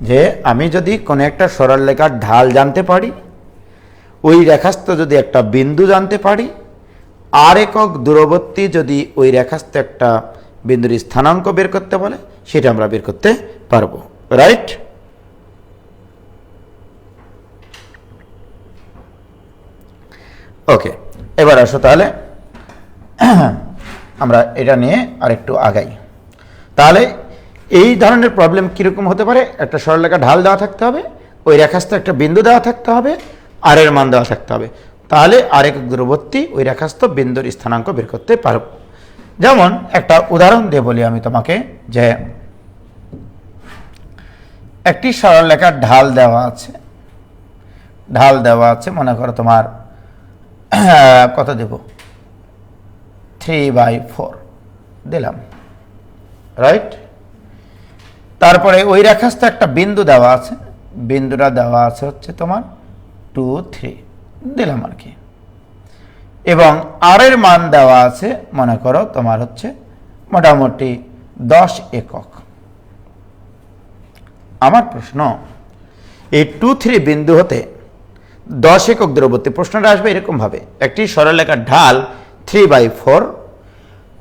যে আমি যদি কোনো একটা সরল রেখার ঢাল জানতে পারি, ওই রেখাস্থ যদি একটা বিন্দু জানতে পারি, আর একক দূরবর্তী যদি ওই রেখাস্থ একটা বিন্দুর স্থানাঙ্ক বের করতে বলে, সেটা আমরা বের করতে পারবো, রাইট। ওকে, এবার আসো তাহলে আমরা এটা নিয়ে আরেকটু আগাই। তাহলে এই ধরনের প্রবলেম কীরকম হতে পারে, একটা সরলরেখা ঢাল দেওয়া থাকতে হবে, ওই রেখাস্থ একটা বিন্দু দেওয়া থাকতে হবে, আর এর মান দেওয়া থাকতে হবে, তাহলে আরেক দূরবর্তী ওই রেখাস্থ বিন্দুর স্থানাঙ্ক বের করতে পারব। যেমন একটা উদাহরণ দিয়ে বলি আমি তোমাকে, যে একটি সরলরেখার ঢাল দেওয়া আছে, ঢাল দেওয়া আছে, মনে করো তোমার কত দেব, 3/4 দিলাম, রাইট। তারপরে ওই রেখাস্থ একটা বিন্দু দেওয়া আছে, বিন্দুটা দেওয়া আছে হচ্ছে তোমার 2, 3 দিলাম আর কি, এবং আর এর মান দেওয়া আছে মনে করো তোমার হচ্ছে মোটামুটি 10 একক। আমার প্রশ্ন, এই 2, 3 বিন্দু হতে 10 একক দূরবর্তী, প্রশ্নটা আসবে এরকম ভাবে, একটি সরলরেখার ঢাল 3/4,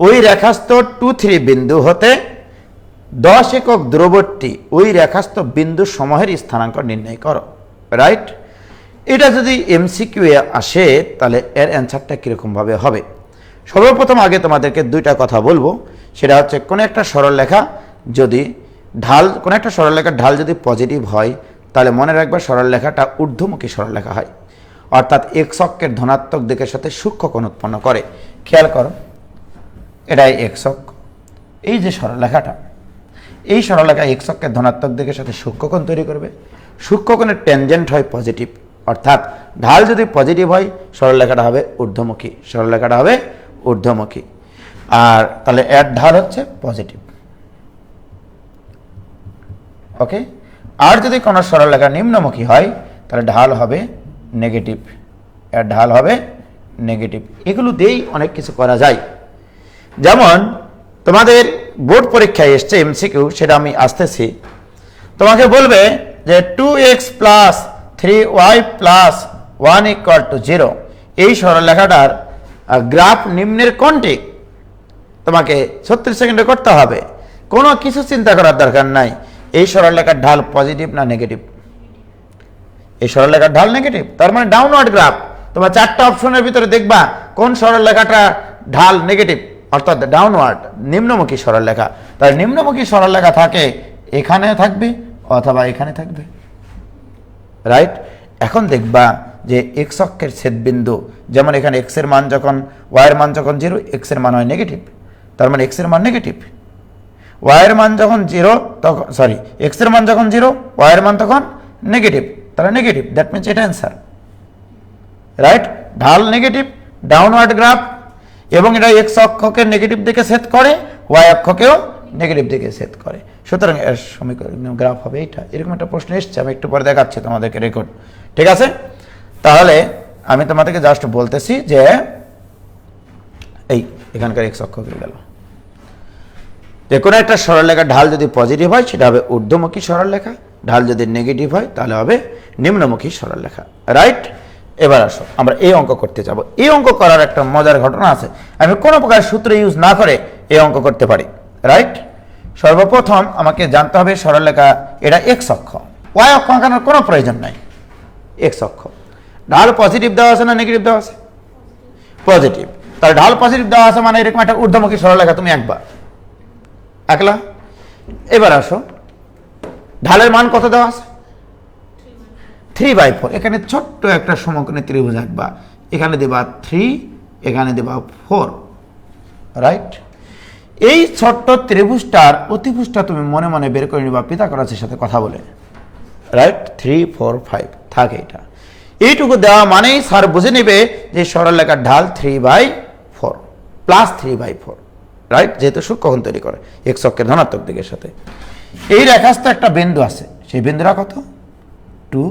ওই রেখাস্থ 2, 3 বিন্দু হতে 10 একক দূরবর্তী ওই রেখাস্থ বিন্দু সমূহের স্থানাঙ্ক নির্ণয় করো, রাইট। এটা যদি এমসিকিউ এ আসে তাহলে এর অ্যান্সারটা কীরকম ভাবে হবে। সর্বপ্রথম আগে তোমাদেরকে দুইটা কথা বলবো, সেটা হচ্ছে কোনো একটা সরলরেখা যদি ঢাল, কোনো একটা সরলরেখার ঢাল যদি পজিটিভ হয় তাহলে মনে রাখবে সরলরেখাটা ঊর্ধ্বমুখী সরলরেখা হয়, অর্থাৎ এক্স অক্ষের ধনাত্মক দিকের সাথে সূক্ষ্ম কোণ উৎপন্ন করে। খেয়াল করো, এটাই এক্স অক্ষ, এই যে সরলরেখাটা, এই সরলরেখা এক্স অক্ষের ধনাত্মক দিকের সাথে সূক্ষ্ম কোণ তৈরি করবে। সূক্ষ্ম কোণের ট্যানজেন্ট হয় পজিটিভ, অর্থাৎ ঢাল যদি পজিটিভ হয় সরলরেখাটা হবে ঊর্ধ্বমুখী, সরলরেখাটা হবে ঊর্ধ্বমুখী। আর তাহলে এর ঢাল হচ্ছে পজিটিভ। ওকে, আর যদি কোনো সরলরেখা নিম্নমুখী হয় তাহলে ঢাল হবে নেগেটিভ, এর ঢাল হবে নেগেটিভ। এগুলো দিয়েই অনেক কিছু করা যায়। যেমন তোমাদের বোর্ড পরীক্ষায় এসছে এমসিকিউ, সেটা আমি আসতেছি। তোমাকে বলবে যে 2x plus 3y plus 1 equal to 0, এই সরলরেখাটার গ্রাফ নিম্নের কোনটি? তোমাকে 36 সেকেন্ডে করতে হবে, কোনো কিছু চিন্তা করার দরকার নাই। এই সরলরেখার ঢাল পজিটিভ না নেগেটিভ? এই সরলরেখার ঢাল নেগেটিভ, তার মানে ডাউনওয়ার্ড গ্রাফ। তোমার 4টা অপশনের ভিতরে দেখবা কোন সরলরেখাটা ঢাল নেগেটিভ, অর্থাৎ ডাউনওয়ার্ড, নিম্নমুখী সরলরেখা। তার নিম্নমুখী সরলরেখা থাকে এখানে থাকবে অথবা এখানে থাকবে, রাইট? এখন দেখবা যে এক্স অক্ষের ছেদবিন্দু, যেমন এখানে এক্স এর মান যখন, ওয়াই এর মান যখন 0, এক্স এর মান হয় নেগেটিভ, তার মানে এক্স এর মান নেগেটিভ। ওয়াই এর মান যখন 0 তখন, সরি, এক্স এর মান যখন 0, ওয়াই এর মান তখন নেগেটিভ, তাহলে নেগেটিভ, দ্যাট মিনস এটা অ্যান্সার, রাইট? ঢাল নেগেটিভ, ডাউনওয়ার্ড গ্রাফ, এবং এটা এক্স অক্ষকে নেগেটিভ দিকে সেট করে, ওয়াই অক্ষকেও নেগেটিভ দিকে সেট করে। সুতরাং এর সমীকরণ গ্রাফ হবে এইটা। এরকম একটা প্রশ্ন এসছে, আমি একটু পরে দেখাচ্ছি তোমাদেরকে রেকর্ড, ঠিক আছে? তাহলে আমি তোমাদেরকে জাস্ট বলতেছি যে এই এখানকার এক্স অক্ষ হয়ে গেল, যে কোনো একটা সরলরেখার ঢাল যদি পজিটিভ হয় সেটা হবে ঊর্ধ্বমুখী সরলরেখা, ঢাল যদি নেগেটিভ হয় তাহলে হবে নিম্নমুখী সরলরেখা, রাইট? এবার আসো আমরা এই অঙ্ক করতে যাব। এই অঙ্ক করার একটা মজার ঘটনা আছে, আমি কোনো প্রকার সূত্র ইউজ না করে এই অঙ্ক করতে পারি, রাইট? সর্বপ্রথম আমাকে জানতে হবে সরলরেখা, এটা এক্স অক্ষ, ওয়াই অক্ষ আঁকানোর কোনো প্রয়োজন নাই, এক্স অক্ষ। ঢাল পজিটিভ দেওয়া আছে না নেগেটিভ দেওয়া আছে? পজিটিভ। তাহলে ঢাল পজিটিভ দেওয়া আছে মানে এরকম একটা ঊর্ধ্বমুখী সরলরেখা তুমি আঁকবা, আঁকলা। এবার আসো, ঢালের মান কত দেওয়া আছে? 3/4। এখানে ছোট্ট একটা সমকোণী ত্রিভুজ আঁকবা, এখানে দেবা 3, এখানে দেবা 4, রাইট? এই ছোট্ট ত্রিভুজটার অতিভুজটা তুমি মনে মনে বের করে নিবা পিথাগোরাসের সাথে কথা বলে, রাইট? 3, 4, 5 থাকে এটা। এইটুকু দেওয়া মানেই স্যার বুঝে নেবে যে সরলরেখার ঢাল 3/4 প্লাস 3/4, রাইট? যেহেতু সূক্ষ্মকোণ তৈরি করে এক্স অক্ষের ধনাত্মক দিকের সাথে। এই রেখাস্থ একটা বিন্দু আছে, সেই বিন্দুটা কত? 2,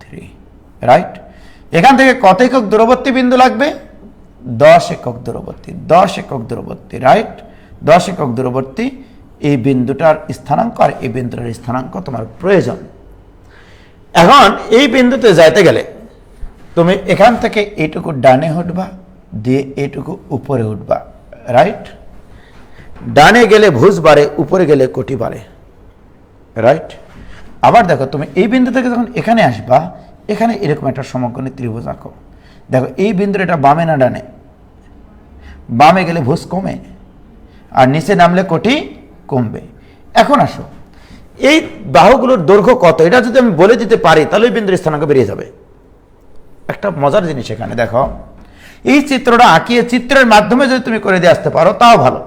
3, রাইট? এখান থেকে কত একক দূরবর্তী বিন্দু লাগবে? 10 একক দূরবর্তী, 10 একক দূরবর্তী, রাইট? 10 একক দূরবর্তী এই বিন্দুটার স্থানাঙ্ক আর এই বিন্দুটার স্থানাঙ্ক তোমার প্রয়োজন। এখন এই বিন্দুতে যাইতে গেলে তুমি এখান থেকে এইটুকু ডানে উঠবা, দিয়ে এইটুকু উপরে উঠবা, রাইট? ডানে গেলে ভুজ বাড়ে, উপরে গেলে কোটি বাড়ে, রাইট? আবার দেখো তুমি এই বিন্দু থেকে যখন এখানে আসবা, এখানে এরকম একটা সমকোণী ত্রিভুজ আঁকো। দেখো এই বিন্দুর এটা বামে না ডানে? বামে গেলে ভুজ কমে, আর নিচে নামলে কোটি কমবে। এখন আসো, এই বাহুগুলোর দৈর্ঘ্য কত এটা যদি আমি বলে দিতে পারি তাহলে ওই বিন্দুর স্থানাঙ্ক বেরিয়ে যাবে। একটা মজার জিনিস এখানে দেখো, এই চিত্রটা আঁকিয়ে চিত্রের মাধ্যমে যদি তুমি করে দিয়ে আসতে পারো তাও ভালো।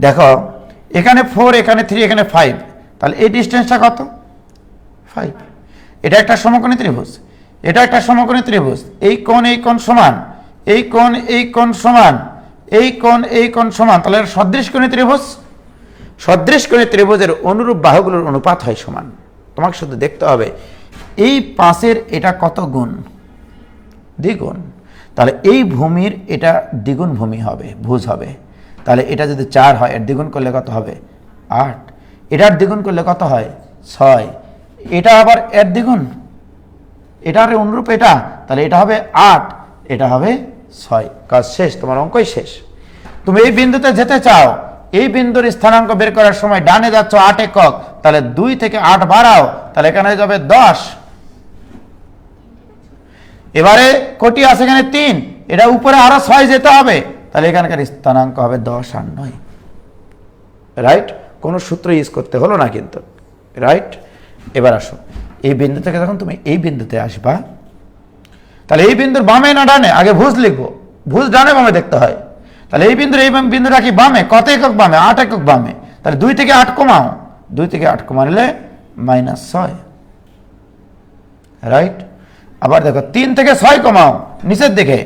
দেখো এখানে 4, এখানে 3, এখানে 5, তাহলে এই ডিস্টেন্সটা কত? 5। এটা একটা সমকোণী ত্রিভুজ, এটা একটা সমকোণী ত্রিভুজ, এই কোণ সমান, এই কোণ সমান, এই কোণ সমান, তাহলে সদৃশকোণী ত্রিভুজ। সদৃশকোণী ত্রিভুজের অনুরূপ বাহুগুলোর অনুপাত হয় সমান। তোমাকে শুধু দেখতে হবে এই 5-এর এটা কত গুণ? দ্বিগুণ। তাহলে এই ভূমির এটা দ্বিগুণ ভূমি হবে, ভুজ হবে। তাহলে এটা যদি 4 হয়, এর দ্বিগুণ করলে কত হবে? 8। এটার দ্বিগুণ করলে কত হয়? 6। এটা আবার এর দ্বিগুণ, এটার অনুরূপ এটা, তাহলে এটা হবে 8, এটা হবে 6। কাজ শেষ, তোমার অঙ্কই শেষ। তুমি এই বিন্দুতে যেতে চাও, এই বিন্দুর স্থানাঙ্ক বের করার সময় ডানে যাচ্ছ 8 একক, তাহলে 2 থেকে 8 বাড়াও, তাহলে এখানে যাবে 10। এবারে কোটি আছে এখানে 3, এটা উপরে আরো 6 যেতে হবে, তাহলে এখানকার স্থানাঙ্ক হবে 10 আর 9, রাইট? কোনো সূত্র ইউজ করতে হলো না কিন্তু, রাইট? এবার আসো, এই বিন্দু থেকে যখন তুমি এই বিন্দুতে আসবা, তাহলে এই বিন্দুর বামে না ডানে? আগে ভুজ লিখবো, ভুজ ডানে বামে দেখতে হয়। তাহলে এই বিন্দুটা কি বামে? কত একক বামে? 8 একক বামে। তাহলে 2 থেকে 8 কমাও, 2 থেকে 8 কমালে -6, রাইট? আবার দেখো 3 থেকে 6 কমাও নিচের দিকে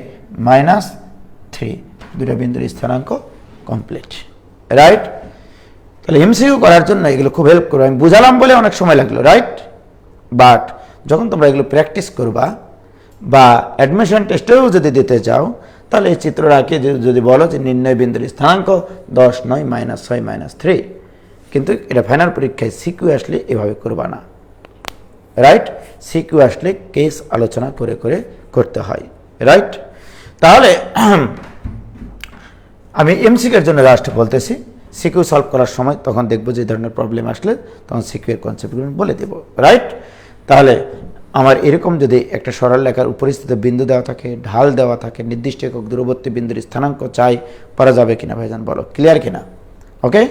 -3, দুটো বিন্দুর স্থানাঙ্ক কমপ্লিট, রাইট? তাহলে এমসিকিউ করার জন্য এগুলো খুব হেল্প করবে। আমি বুঝালাম বলে অনেক সময় লাগলো, রাইট? বাট যখন তোমরা এগুলো প্র্যাকটিস করবা বা অ্যাডমিশন টেস্টেও যদি দিতে চাও, তাহলে এই চিত্রটা আঁকে যদি বলো যে নির্ণয় বিন্দুর স্থানাঙ্ক 10, 9, -6, -3, কিন্তু এটা ফাইনাল পরীক্ষায় সিকিউ আসলে এভাবে করবা না, রাইট? সিকিউ আসলে কেস আলোচনা করে করে করতে হয়, রাইট? তাহলে আমি এমসিকিউর জন্য লাস্ট বলতেছি, সিকিউ সলভ করার সময় তখন দেখবো যে ধরনের প্রবলেম আসলে তখন সিকিউ এর কনসেপ্টগুলো বলে দেব, রাইট? তাহলে আমার এরকম যদি একটা সরল রেখার উপরিস্থিত বিন্দু দেওয়া থাকে, ঢাল দেওয়া থাকে, নির্দিষ্ট একক দূরবর্তী বিন্দুর স্থানাঙ্ক চাই, পারা যাবে কিনা ভাইজান বলো, ক্লিয়ার কিনা? ওকে,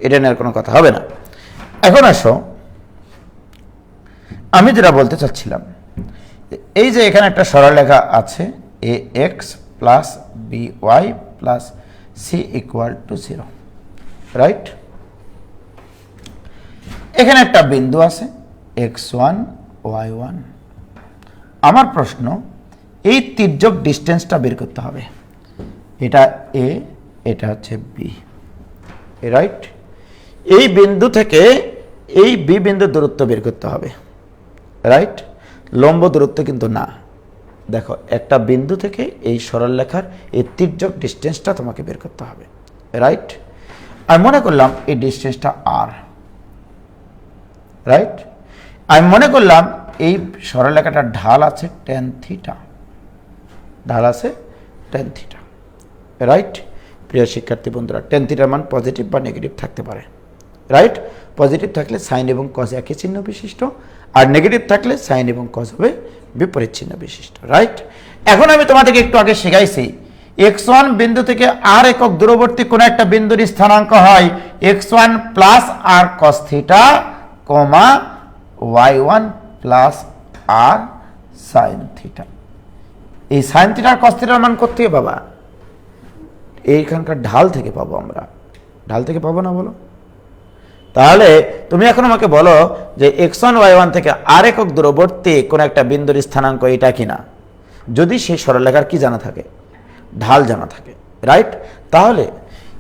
এটা নিয়ে আর কোনো কথা হবে না। এখন আসো, আমি যেটা বলতে চাচ্ছিলাম, এই যে এখানে একটা সরলরেখা আছে ax plus by plus c equal to 0, right? এখানে একটা বিন্দু আছে x1 y1। আমার প্রশ্ন, এই তির্যক ডিস্টেন্সটা বের করতে হবে। এটা a, এটা হচ্ছে b, রাইট? এই বিন্দু থেকে এই b বিন্দুর দূরত্ব বের করতে হবে, রাইট? লম্ব দূরত্ব কিন্তু না। দেখো, একটা বিন্দু থেকে এই সরলরেখার এই তির্যক ডিস্টেন্সটা তোমাকে বের করতে হবে, রাইট? আমি মনে করলাম এই ডিস্টেন্সটা r, রাইট? আমি মনে করলাম এই সরলরেখাটার ঢাল আছে tan থিটা, ঢাল আছে tan থিটা, রাইট? প্রিয় শিক্ষার্থী বন্ধুরা, tan থিটার মান পজিটিভ বা নেগেটিভ থাকতে পারে, রাইট? পজিটিভ থাকলে সাইন এবং কজ একই চিহ্ন বিশিষ্ট, আর নেগেটিভ থাকলে সাইন এবং কজ হবে বিপরীত চিহ্ন বিশিষ্ট, রাইট? এখন আমি তোমাদেরকে একটু আগে শেখাইছি, x1 বিন্দু থেকে r একক দূরবর্তী কোন একটা বিন্দুর স্থানাঙ্ক হয় x1 plus r cos theta, y1 plus r sin theta. এই sin থিটা আর cos থিটার মান কোথা থেকে পাবা? এইখানকার ঢাল থেকে পাবো আমরা, ঢাল থেকে পাবো না বলো? তাহলে তুমি এখন আমাকে বলো যে x1 y1 থেকে r একক দূরবর্তী কোন একটা বিন্দুর স্থানাঙ্ক এটা কিনা, যদি সেই সরলরেখার কি জানা থাকে? ঢাল জানা থাকে, রাইট? তাহলে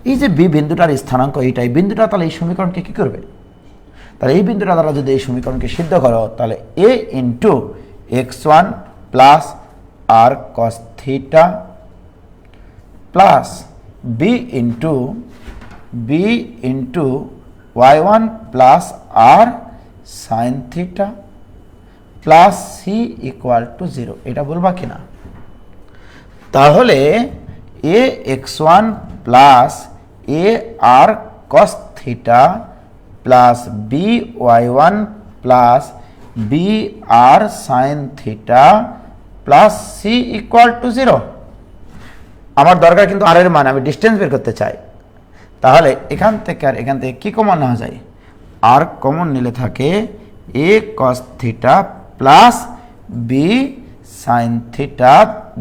এই যে বি বিন্দুটার স্থানাঙ্ক এইটাই, বিন্দুটা তাহলে এই সমীকরণকে কি করবে? তাহলে এই বিন্দুটা দ্বারা যদি এই সমীকরণকে সিদ্ধ করো, তাহলে a into x1 plus r cos theta plus b into y1 plus r sin theta plus c equal to 0, এটা বলবা কিনা? তাহলে a x1 plus a r cos theta plus b y1 plus b r sin theta plus c equal to 0। আমার দরকার কিন্তু r এর মান, আমি ডিস্টেন্স বের করতে চাই। তাহলে এখান থেকে আর এখান থেকে কি কমন নেওয়া যায়? r কমন নিলে থাকে a cos theta plus b sin theta,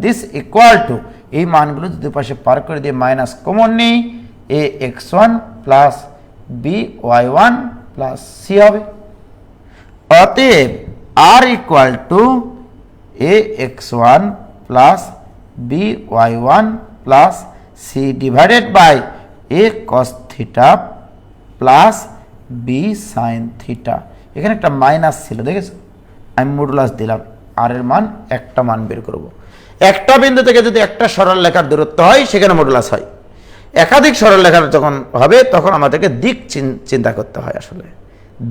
this equal to, এই মানগুলো যদি পাশে পার করে দিয়ে মাইনাস কমন নিই, a x1 plus b y1 plus c হবে। অতএব r equal to a x1 plus b y1 plus c divided by a cos theta plus b sin theta. এখানে একটা মাইনাস ছিল, দেখেছো? আমি মডুলাস দিলাম, আর এর মান একটা মান বের করব। একটা বিন্দু থেকে যদি একটা সরল রেখার দূরত্ব হয় সেখানে মডুলাস হয়। একাধিক সরল রেখার যখন হবে তখন আমাদেরকে দিক চিন্তা করতে হয়, আসলে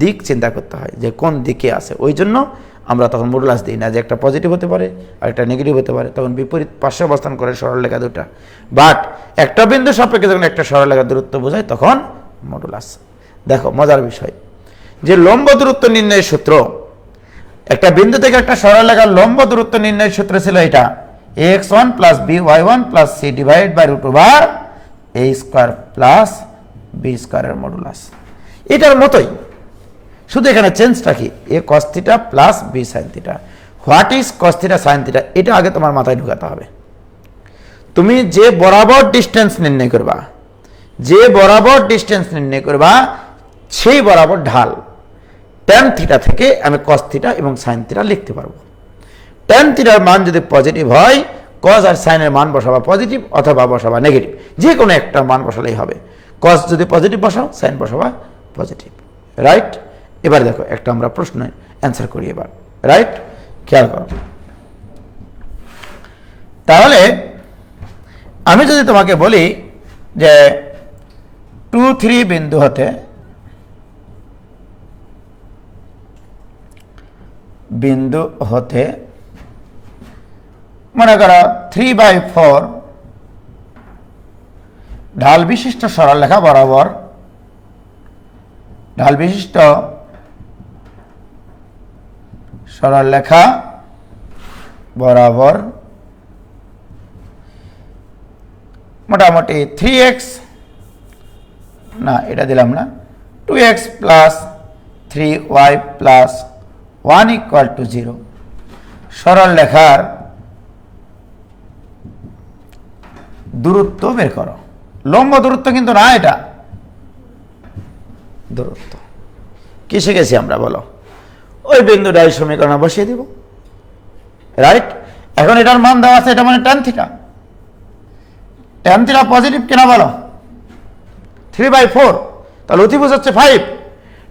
দিক চিন্তা করতে হয় যে কোন দিকে আছে। ওই জন্য আমরা তখন মডুলাস দিই না, যে একটা পজিটিভ হতে পারে আর একটা নেগেটিভ হতে পারে, তখন বিপরীত পাশে অবস্থান করে সরল রেখা দুটা। বাট একটা বিন্দু সাপেক্ষে যখন একটা সরল রেখার দূরত্ব বোঝায় তখন মডুলাস। দেখো মজার বিষয় যে লম্ব দূরত্ব নির্ণয়ের সূত্র, একটা বিন্দু থেকে একটা সরল রেখার লম্ব দূরত্ব নির্ণয়ের সূত্র ছিল এটা, ax1 plus by1 plus c divide by root over a square plus b স্কোয়ারের মডুলাস। এটার মতোই, শুধু এখানে চেঞ্জটা কি, a cos theta plus b sine theta. What is cos theta sine theta, এটা আগে তোমার মাথায় ঢুকাতে হবে। তুমি যে বরাবর ডিস্টেন্স নির্ণয় করবা, যে বরাবর ডিস্টেন্স নির্ণয় করবা সেই বরাবর ঢাল ট্যান থিটা থেকে আমি কস থিটা এবং সাইন থিটা লিখতে পারবো। ট্যান থিটার মান যদি পজিটিভ হয়, কস আর সাইনের মান বসাবা পজিটিভ অথবা বসাবা নেগেটিভ, যে কোনো একটা মান বসালেই হবে। কস যদি পজিটিভ বসাও, সাইন বসাবা পজিটিভ, রাইট। এবার দেখো একটা আমরা প্রশ্ন অ্যান্সার করি এবার, রাইট। খেয়াল করো, তাহলে আমি যদি তোমাকে বলি যে 2-3 বিন্দু হতে মনে করো 3/4 ঢাল বিশিষ্ট সরলরেখা বরাবর, ঢাল বিশিষ্ট সরলরেখা বরাবর মোটামুটি 3x, না এটা দিলাম না, 2x plus 3y plus 1 equal to 0 সরল রেখার দূরত্ব বের করো। লম্ব দূরত্ব কিন্তু না, এটা দূরত্ব। কি শিখেছি আমরা বলো? ওই বিন্দুটাই সমীকরণে বসিয়ে দিব, রাইট। এখন এটার মান দেওয়া আছে, এটা মানে tan theta. Tan theta positive কিনা বলো? 3/4, তাহলে অতিভুজ হচ্ছে 5।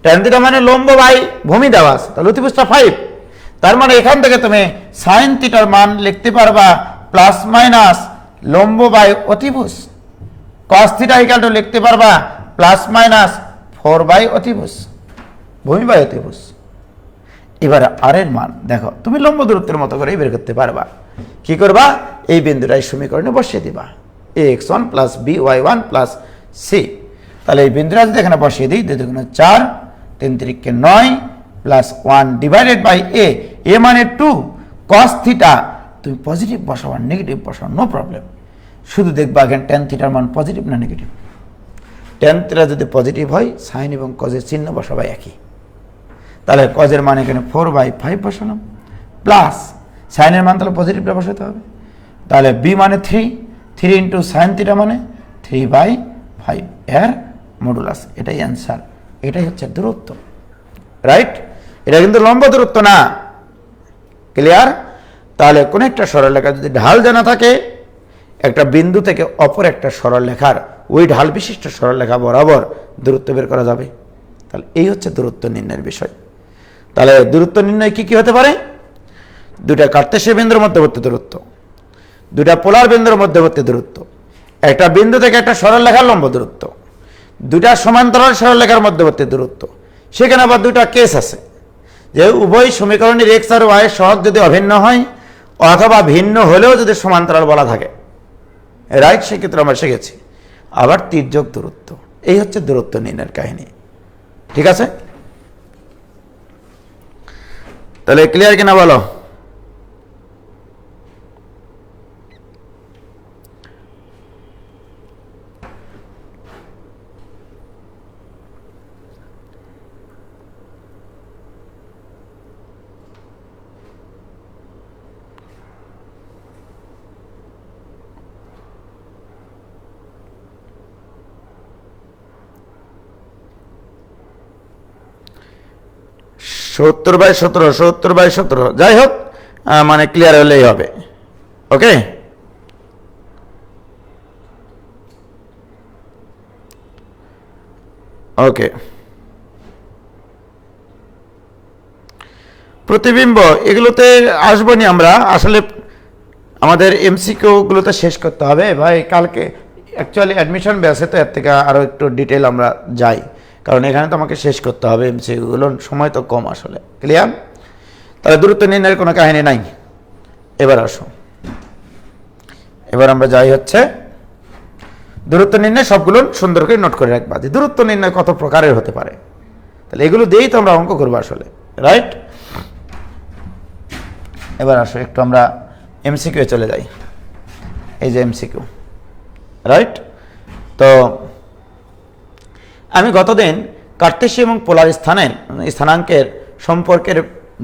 ট্যান থিটা মানে লম্ব বাই ভূমি দেওয়া আছে, তাহলে অতিভুজটা 5। তার মানে এখান থেকে তুমি সাইন থিটার মান লিখতে পারবা প্লাস মাইনাস লম্ব বাই অতিভুজ। কস থিটা ইকুয়াল টু লিখতে পারবা প্লাস মাইনাস 4 বাই অতিভুজ, ভূমি বাই অতিভুজ। এবার আর এর মান দেখো, তুমি লম্ব দূরত্বের মতো করে বের করতে পারবা। কি করবা? এই বিন্দুটাই সমীকরণে বসিয়ে দিবা, ax1 plus by1 plus c। তাহলে এই বিন্দুটা যদি এখানে বসিয়ে দিই, 2 × 4, 3 × 9 প্লাস 1 ডিভাইডেড বাই a মানে 2 cos থিটা। তুমি পজিটিভ বসাও আর নেগেটিভ বসাও, নো প্রবলেম। শুধু দেখবা এখানে ট্যান থিটার মান পজিটিভ না নেগেটিভ। ট্যান থিটা যদি পজিটিভ হয়, সাইন এবং কজের চিহ্ন বসাবা একই। তাহলে কজের মান এখানে 4/5 বসালাম, প্লাস সাইনের মান তাহলে পজিটিভটা বসাতে হবে। তাহলে বি মানে 3 ইন্টু সাইন থিটা মানে 3/5 এর মডুলাস। এটাই অ্যান্সার, এটাই হচ্ছে দূরত্ব, রাইট। এটা কিন্তু লম্ব দূরত্ব না, ক্লিয়ার। তাহলে কোন একটা সরলরেখা যদি ঢাল জানা থাকে, একটা বিন্দু থেকে অপর একটা সরলরেখার ওই ঢাল বিশিষ্ট সরলরেখা বরাবর দূরত্ব বের করা যাবে। তাহলে এই হচ্ছে দূরত্ব নির্ণয়ের বিষয়। তাহলে দূরত্ব নির্ণয় কি কি হতে পারে? দুটা কার্তেশীয় বিন্দুর মধ্যবর্তী দূরত্ব, দুটা পোলার বিন্দুর মধ্যবর্তী দূরত্ব, একটা বিন্দু থেকে একটা সরলরেখার লম্ব দূরত্ব, দুটা সমান্তরাল সরলরেখার মধ্যবর্তী দূরত্ব। সেখানে আবার দুটা কেস আছে, যে উভয় সমীকরণের x আর y সহগ যদি অভিন্ন হয় অথবা ভিন্ন হলেও যদি সমান্তরাল বলা থাকে, রাইট, সেক্ষেত্রে আমরা শিখেছি। আবার তির্যক দূরত্ব, এই হচ্ছে দূরত্ব নির্ণয়ের কাহিনী, ঠিক আছে। তাহলে ক্লিয়ার কিনা বলো? সত্তর বাই সতেরো, যাই হোক, মানে ক্লিয়ার হলেই হবে। ওকে, ওকে। প্রতিবিম্ব এগুলোতে আসবো নি আমরা, আসলে আমাদের এমসিকিউগুলোতে শেষ করতে হবে ভাই। কালকে অ্যাকচুয়ালি অ্যাডমিশন ব্যাচে, তো এর থেকে আরও একটু ডিটেল আমরা যাই, কারণ এখানে তো আমাকে শেষ করতে হবে এমসিকিউগুলো, সময় তো কম আসলে, ক্লিয়ার। তাহলে দূরত্ব নির্ণয়ের কোনো কাহিনী নাই। এবার আসো, এবার আমরা যাই হচ্ছে দূরত্ব নির্ণয়। সবগুলো সুন্দর করে নোট করে রাখবা যে দূরত্ব নির্ণয় কত প্রকারের হতে পারে। তাহলে এগুলো দিয়েই তো আমরা অঙ্ক করবো আসলে, রাইট। এবার আসো একটু আমরা এমসিকিউ এ চলে যাই। এই যে এমসিকিউ, রাইট? তো আমি গতদিন কার্টেসীয় এবং পোলার স্থানাঙ্কের সম্পর্কের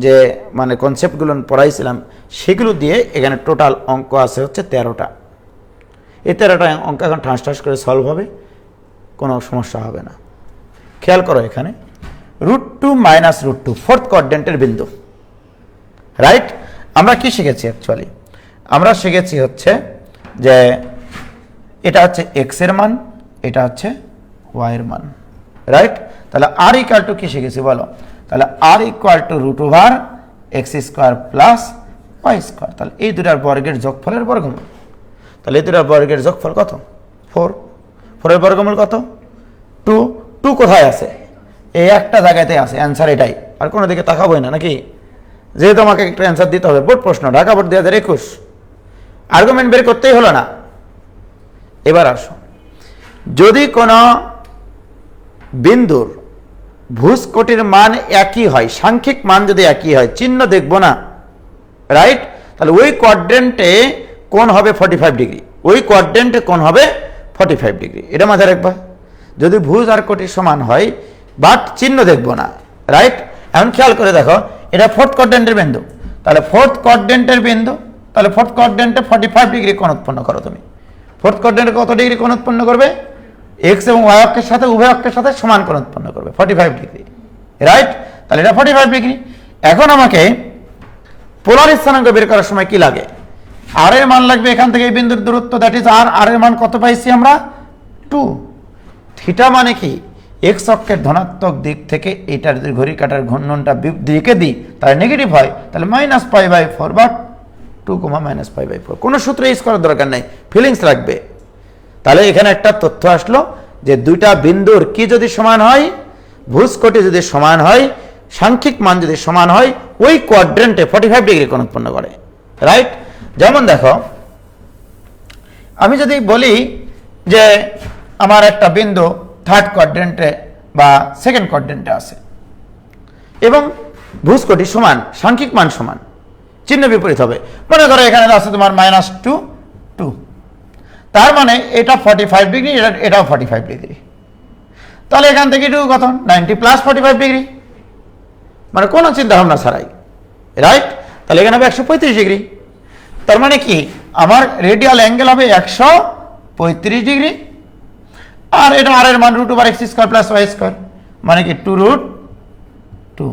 যে মানে কনসেপ্টগুলো পড়াইছিলাম, সেগুলো দিয়ে এখানে টোটাল অঙ্ক আছে হচ্ছে 13টা। এই 13টা অঙ্ক এখন ঠাস করে সলভ হবে, কোনো সমস্যা হবে না। খেয়াল করো, এখানে √2 - √2 ফোর্থ কোয়াড্রেন্টের বিন্দু, রাইট? আমরা কি শিখেছি অ্যাকচুয়ালি? আমরা শিখেছি হচ্ছে যে এটা হচ্ছে এক্স এর মান, এটা হচ্ছে ওয়াই এর মান, রাইট? তাহলে আর ইকুয়াল টু কি শিখেছি বলো? তাহলে আর equal to √x² plus y²। তাহলে এই দুটার বর্গের যোগফলের বর্গমূল। তাহলে এই দুটার বর্গের যোগফল কত? 4। 4 এর বর্গমূল কত? 2। 2 কোথায় আছে? এই একটা জায়গাতে আছে, অ্যান্সার এটাই, আর কোনো দিকে তাকাবোই না নাকি? যেহেতু আমাকে একটা অ্যান্সার দিতে হবে, বোর্ড প্রশ্ন, ঢাকা বোর্ড 2021, আর্গুমেন্ট বের করতেই হলো না। এবার আসো, যদি কোনো বিন্দুর ভুজকোটির মান একই হয়, সাংখ্যিক মান যদি একই হয়, চিহ্ন দেখবো না, রাইট? তাহলে ওই কোয়াড্রেন্টে কোণ হবে 45 ডিগ্রি, ওই কোয়াড্রেন্টে কোণ হবে 45 ডিগ্রি। এটা মাথায় রাখবা। যদি ভুজ আর কোটি সমান হয়, বাট চিহ্ন দেখবো না, রাইট? এখন খেয়াল করে দেখো, এটা ফোর্থ কোয়াড্রেন্টের বিন্দু। তাহলে ফোর্থ কোয়াড্রেন্টের বিন্দু, তাহলে ফোর্থ কোয়াড্রেন্টে 45 ডিগ্রি কোণ উৎপন্ন করো তুমি। ফোর্থ কোয়াড্রেন্টে কত ডিগ্রি কোণ উৎপন্ন করবে? এক্স এবং ওয়াই অক্ষের সাথে, উভয় অক্ষের সাথে সমান কোণ উৎপন্ন করবে, 45 ডিগ্রি, রাইট? তাহলে এটা 45 ডিগ্রি। এখন আমাকে পোলার স্থানাঙ্ক বের করার সময় কি লাগে? আর এর মান লাগবে এখান থেকে এই বিন্দুর দূরত্ব, দ্যাট ইজ আর। আর এর মান কত পাইছি আমরা? 2। থিটা মানে কি? এক্স অক্ষের ধনাত্মক দিক থেকে এটার যদি ঘড়ি কাটার ঘূর্ণনটা দিকে দিই, তাহলে নেগেটিভ হয়, তাহলে -π/4 বা 2, -π/4। কোনো সূত্র ইউজ করার দরকার নেই, ফিলিংস রাখবে। তাহলে এখানে একটা তথ্য আসলো যে দুইটা বিন্দুর কি যদি সমান হয়, ভুজকোটি যদি সমান হয়, সাংখ্যিক মান যদি সমান হয়, ওই কোয়াড্রেন্টে 45 ডিগ্রি কোণ উৎপন্ন করে, রাইট? যেমন দেখো, আমি যদি বলি যে আমার একটা বিন্দু থার্ড কোয়াড্রেন্টে বা সেকেন্ড কোয়াড্রেন্টে আছে এবং ভুজকোটি সমান, সাংখ্যিক মান সমান, চিহ্ন বিপরীত হবে। মনে করো এখানে আছে তোমার -2, 2, তার মানে এটা 45 ডিগ্রি, এটাও 45 ডিগ্রি। তাহলে এখান থেকে এটুকু কত? 90 + 45 ডিগ্রি, মানে কোনো চিন্তা ভাবনা ছাড়াই, রাইট? তাহলে এখানে হবে 135 ডিগ্রি। তার মানে কি আমার রেডিয়াল অ্যাঙ্গেল হবে 135 ডিগ্রি, আর এটা আর এর মান √x² প্লাস y², মানে কি 2√2,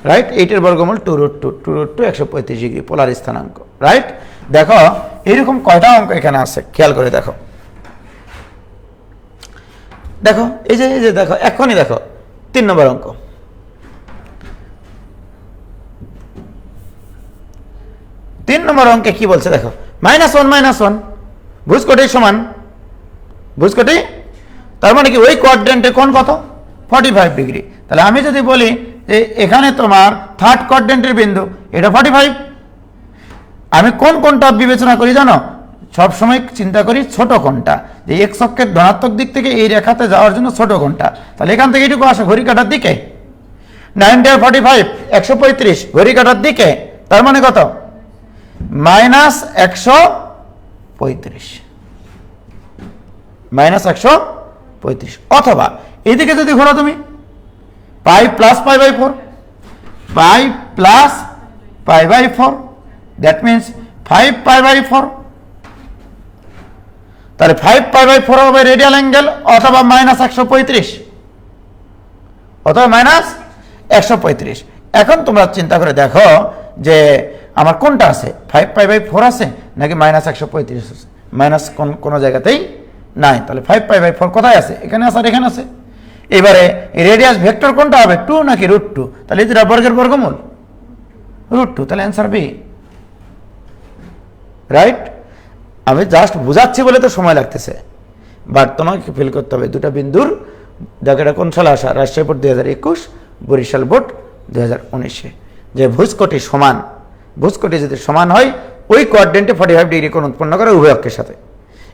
রাইট? 8 এর বর্গমূল 2√2 135 ডিগ্রি পোলার স্থানাঙ্ক, রাইট? দেখো এইরকম কয়টা অঙ্ক এখানে আছে, খেয়াল করে দেখো। দেখো এই যে দেখো, এখনই দেখো 3 নম্বর অঙ্ক। 3 নম্বর অঙ্কে কি বলছে দেখো, -1 ভুজকোটি সমান, ভুজকোটি, তার মানে কি ওই কোয়াড্রেন্টে কোণ কত? 45 ডিগ্রি। তাহলে আমি যদি বলি যে এখানে তোমার থার্ড কোয়াড্রেন্টের বিন্দু, এটা 45, আমি কোনটা বিবেচনা করি জানো? সবসময় চিন্তা করি ছোট কোণটা, যে এক্স অক্ষের ধনাত্মক দিক থেকে এই রেখাতে যাওয়ার জন্য ছোট কোণটা। তাহলে এখান থেকে এটুকু আসে ঘড়ি কাটার দিকে, 90 আর 45 135 ঘড়ি কাটার দিকে, তার মানে কত? -135, -135। অথবা এইদিকে যদি ঘোরো তুমি, π + π/4, π + π/4, দ্যাট মিনস 5π/4। তাহলে 5π/4 হবে রেডিয়াল অ্যাঙ্গেল, অথবা -135, অথবা -135। এখন তোমরা চিন্তা করে দেখো যে আমার কোনটা আছে, 5π/4 আছে নাকি -135 আছে? মাইনাস কোনো জায়গাতেই নাই। তাহলে 5π/4 কোথায় আছে? এখানে আছে আর এখানে আছে। এবারে রেডিয়াস ভেক্টর কোনটা হবে, 2 নাকি √2? তাহলে এটা বর্গের বর্গমূল √2, তাহলে অ্যান্সার বি, রাইট? আমি জাস্ট বুঝাচ্ছি বলে তো সময় লাগতেছে, বাট তোমাকে ফিল করতে হবে দুটা বিন্দুর। দেখো এটা কোন সালে আসা? রাজশাহী বোর্ড 2021, বরিশাল বোর্ড 2019-এ, যে ভুজকোটি সমান, ভুজকোটি যদি সমান হয়, ওই কোয়াড্রেন্টে 45 ডিগ্রি কোণ উৎপন্ন করে উভয় অক্ষের সাথে।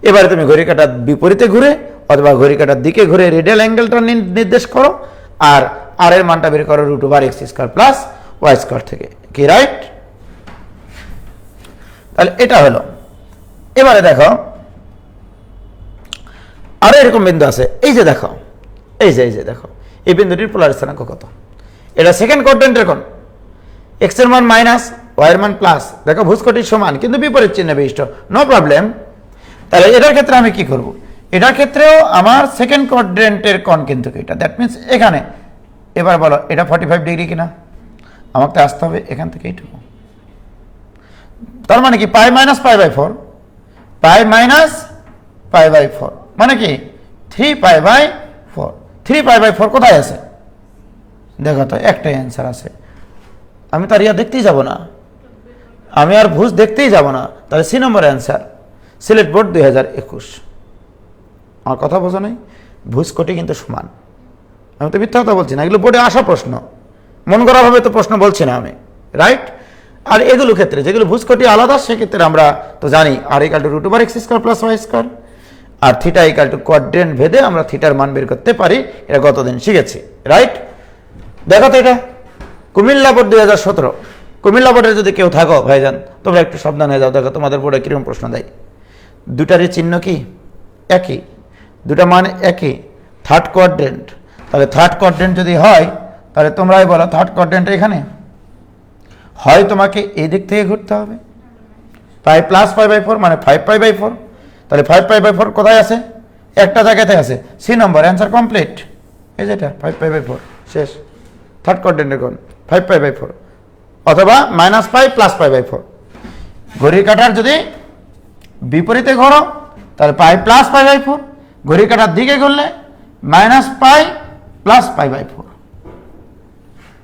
এবারে তুমি ঘড়ি কাটার বিপরীতে ঘুরে অথবা ঘড়ি কাটার দিকে ঘুরে রেডিয়াল অ্যাঙ্গেলটা নির্দেশ করো, আর আর এর মানটা বের করো √x² প্লাস y² থেকে, কি রাইট? তাহলে এটা হলো। এবারে দেখো আরো এরকম বিন্দু আছে, এই যে দেখো, এই যে দেখো, এই বিন্দুটির পোলার স্থানাঙ্ক কত? এটা সেকেন্ড কোয়াড্রেন্টের কোণ, এক্স এর মান মাইনাস, ওয়াই এর মান প্লাস। দেখো ভুজকটির সমান কিন্তু বিপরীত চিহ্নে বিশিষ্ট, নো প্রবলেম। তাহলে এটার ক্ষেত্রে আমি কি করব? এটার ক্ষেত্রেও আমার সেকেন্ড কোয়াড্রেন্টের কোণ কিন্তু এটা, দ্যাট মিনস এখানে। এবার বলো এটা 45 ডিগ্রি কিনা? আমাকে আসতে হবে এখান থেকে এইটুকু, তার মানে কি pi minus pi by 4, pi minus pi by 4 মানে কি 3 পাই বাই 4। 3 পাই বাই 4 কোথায় আছে? দেখো তো একটাই অ্যান্সার আছে, আমি তো আর ইয়া দেখতেই যাব না, আমি আর ভুজ দেখতেই যাব না। তাহলে সি নম্বর অ্যান্সার, সিলেট বোর্ড 2021। আমার কথা বোঝো নাই? ভুজকটি কিন্তু সমান, আমি তো মিথ্যা কথা বলছি না, এগুলো বোর্ডে আসা প্রশ্ন, মন করা ভাবে তো প্রশ্ন বলছি না আমি, রাইট? আর এগুলো ক্ষেত্রে যেগুলো ভুজকটি আলাদা সেক্ষেত্রে আমরা তো জানি r equal to root over x square plus y square, আর থিটা ইকাল টু কোয়াড্রেন্ট ভেদে আমরা থিটার মান বের করতে পারি, এটা গতদিন শিখেছি, রাইট? দেখো তো এটা কুমিল্লা বোর্ড 2017। কুমিল্লা বোর্ডে যদি কেউ থাকো ভাইজান তোমরা একটু সাবধান হয়ে যাও। দেখো তোমাদের বোর্ডে কিরকম প্রশ্ন দেয়, দুটারই চিহ্ন কি একই, দুটা মান একই, থার্ড কোয়াড্রেন্ট। তাহলে থার্ড কোয়াড্রেন্ট যদি হয় তাহলে তোমরাই বলো থার্ড কোয়াড্রেন্ট এখানে হয়, তোমাকে এই দিক থেকে ঘুরতে হবে, পাই প্লাস পাই বাই 4 মানে 5 পাই বাই 4। তাহলে 5 পাই বাই 4 কোথায় আছে? একটা জায়গাতে আছে, সি নম্বর অ্যান্সার কমপ্লিট। এই যেটা 5 পাই বাই 4 শেষ, থার্ড কোয়াড্রেন্টের কোণ 5 পাই বাই 4 অথবা minus pi plus pi by 4। ঘড়ির কাঁটার যদি বিপরীতে ঘোরো তাহলে পাই প্লাস পাই বাই 4, ঘড়ির কাঁটার দিকে ঘুরলে minus pi plus pi by 4।